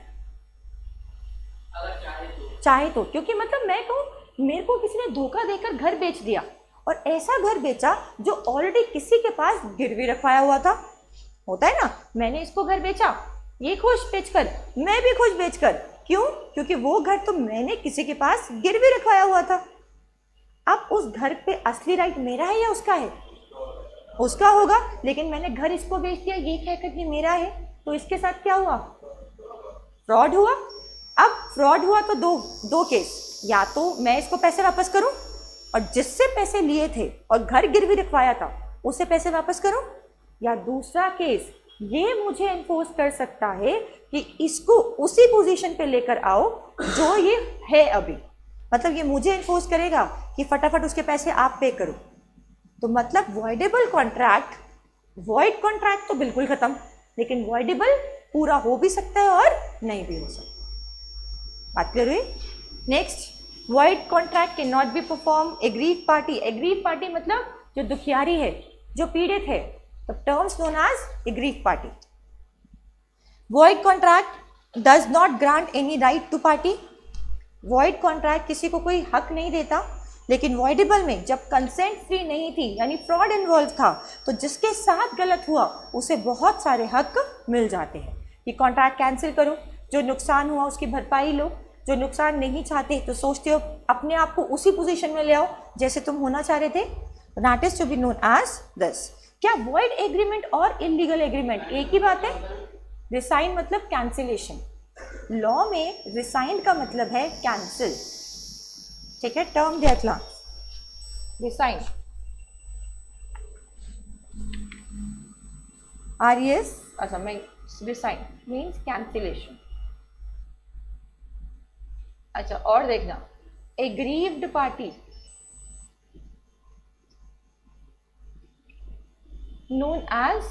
चाहे तो, क्योंकि मतलब मैं कहूँ मेरे को किसी ने धोखा देकर घर बेच दिया और ऐसा घर बेचा जो ऑलरेडी किसी के पास गिरवी रखवाया हुआ था, होता है ना, मैंने इसको घर बेचा, ये खुश बेचकर, मैं भी खुश बेचकर, क्यों? क्योंकि वो घर तो मैंने किसी के पास गिरवी रखवाया हुआ था। अब उस घर पे असली राइट मेरा है या उसका है? उसका होगा, लेकिन मैंने घर इसको बेच दिया ये कहकर कि मेरा है, तो इसके साथ क्या हुआ, फ्रॉड हुआ। अब फ्रॉड हुआ तो दो केस, या तो मैं इसको पैसे वापस करूं और जिससे पैसे लिए थे और घर गिरवी रखवाया था उसे पैसे वापस करूं, या दूसरा केस ये मुझे एनफोर्स कर सकता है कि इसको उसी पोजीशन पे लेकर आओ जो ये है अभी, मतलब ये मुझे एनफोर्स करेगा कि फटाफट उसके पैसे आप पे करो। तो मतलब वॉइडेबल कॉन्ट्रैक्ट, वॉइड कॉन्ट्रैक्ट तो बिल्कुल खत्म, लेकिन वॉइडेबल पूरा हो भी सकता है और नहीं भी हो सकता। बात कर रहे। Next, void contract can not be perform aggrieved party. Aggrieved party मतलब जो दुखियारी है, जो पीड़ित है, तो terms known as aggrieved party. Void contract does not grant any right to party. Void contract किसी को कोई हक नहीं देता, लेकिन वॉइडेबल में जब कंसेंट फ्री नहीं थी यानी फ्रॉड इन्वॉल्व था, तो जिसके साथ गलत हुआ उसे बहुत सारे हक मिल जाते हैं कि कॉन्ट्रैक्ट कैंसिल करो, जो नुकसान हुआ उसकी भरपाई लो, जो नुकसान नहीं चाहते तो सोचते हो अपने आप को उसी पोजीशन में ले आओ जैसे तुम होना चाह रहे थे, that is to be known as this. क्या वॉइड एग्रीमेंट और इलीगल एग्रीमेंट एक ही बात है? रिसाइन मतलब कैंसिलेशन, लॉ में रिसाइंड का मतलब है कैंसिल, ठीक है, टर्म दिया क्लास रिसाइंड, RES, अच्छा मैं रिसाइंड मीन्स कैंसिलेशन। अच्छा और देखना, एग्रीव्ड पार्टी नोन एज,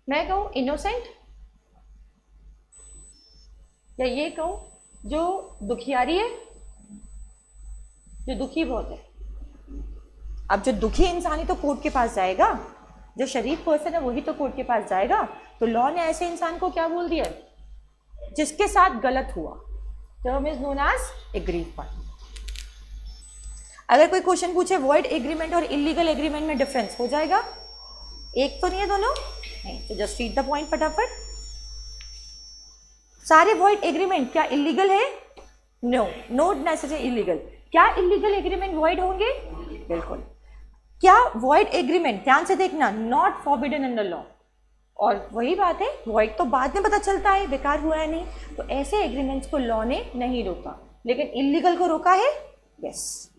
मैं कहूं इनोसेंट या ये कहूं जो दुखियारी है, जो दुखी बहुत है। अब जो दुखी इंसान ही तो कोर्ट के पास जाएगा, जो शरीफ पर्सन है वही तो कोर्ट के पास जाएगा। तो लॉ ने ऐसे इंसान को क्या बोल दिया, जिसके साथ गलत हुआ। Term is known as aggrieved party. अगर कोई क्वेश्चन पूछे वॉइड एग्रीमेंट और इलीगल एग्रीमेंट में डिफरेंस, हो जाएगा, एक तो नहीं है दोनों, नहीं, तो जस्ट रीड द पॉइंट फटाफट। सारे वॉइड एग्रीमेंट क्या इलीगल है? No, not necessary illegal. क्या इलीगल एग्रीमेंट वॉइड होंगे? बिल्कुल। क्या वॉइड एग्रीमेंट, ध्यान से देखना, नॉट फॉरबिडन अंडर लॉ। और वही बात है, वॉइड तो बाद में पता चलता है बेकार हुआ है नहीं, तो ऐसे एग्रीमेंट्स को लॉ ने नहीं रोका, लेकिन इलीगल को रोका है। यस,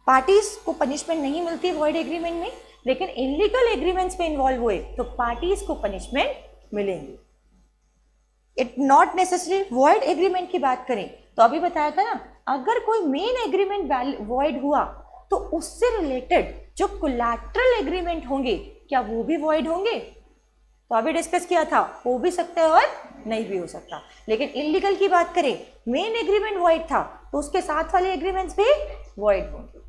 पार्टीज को पनिशमेंट नहीं मिलती वॉइड एग्रीमेंट में, लेकिन इलीगल एग्रीमेंट्स में इन्वॉल्व हुए तो पार्टीज को पनिशमेंट मिलेंगी। It not necessary. Void agreement की बात करें तो अभी बताया था ना, अगर कोई मेन एग्रीमेंट वॉइड हुआ तो उससे रिलेटेड जो कोलैटरल एग्रीमेंट होंगे क्या वो भी वॉइड होंगे? तो अभी डिस्कस किया था, हो भी सकता है और नहीं भी हो सकता। लेकिन इलीगल की बात करें, मेन एग्रीमेंट वॉइड था तो उसके साथ वाले एग्रीमेंट्स भी वॉइड होंगे।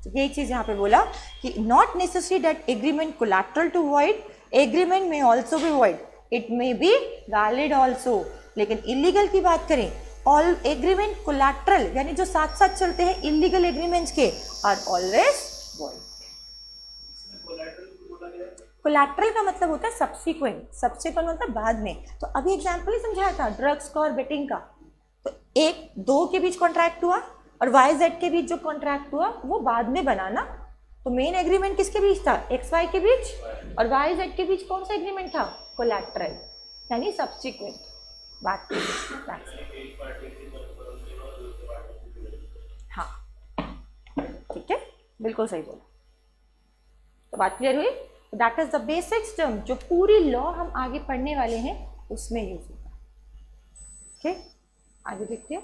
तो ये चीज यहाँ पे बोला कि not necessary that agreement collateral to void, agreement में also be void, it may be valid also. लेकिन इलीगल की बात करें, ऑल एग्रीमेंट कोलैटरल यानी जो साथ साथ चलते हैं इलीगल एग्रीमेंट्स के आर ऑलवेज वॉइड। कोलैटरल का मतलब होता है सब्सिक्वेंट, सब्सिक्वेंट मतलब बाद में। तो अभी एग्जांपल ही समझाया था ड्रग्स का और बेटिंग का। तो एक दो के बीच कॉन्ट्रैक्ट हुआ और YZ के बीच जो कॉन्ट्रैक्ट हुआ वो बाद में बनाना। तो मेन एग्रीमेंट किसके बीच था? XY के बीच, और YZ के बीच कौन सा एग्रीमेंट था? कोलैटरल यानी सब्सिक्वेंट बात। हाँ ठीक है, बिल्कुल सही बोला। तो बात क्लियर हुई? That is the basics term जो पूरी लॉ हम आगे पढ़ने वाले हैं उसमें यूज होगा। ठीक, आगे देखते हैं।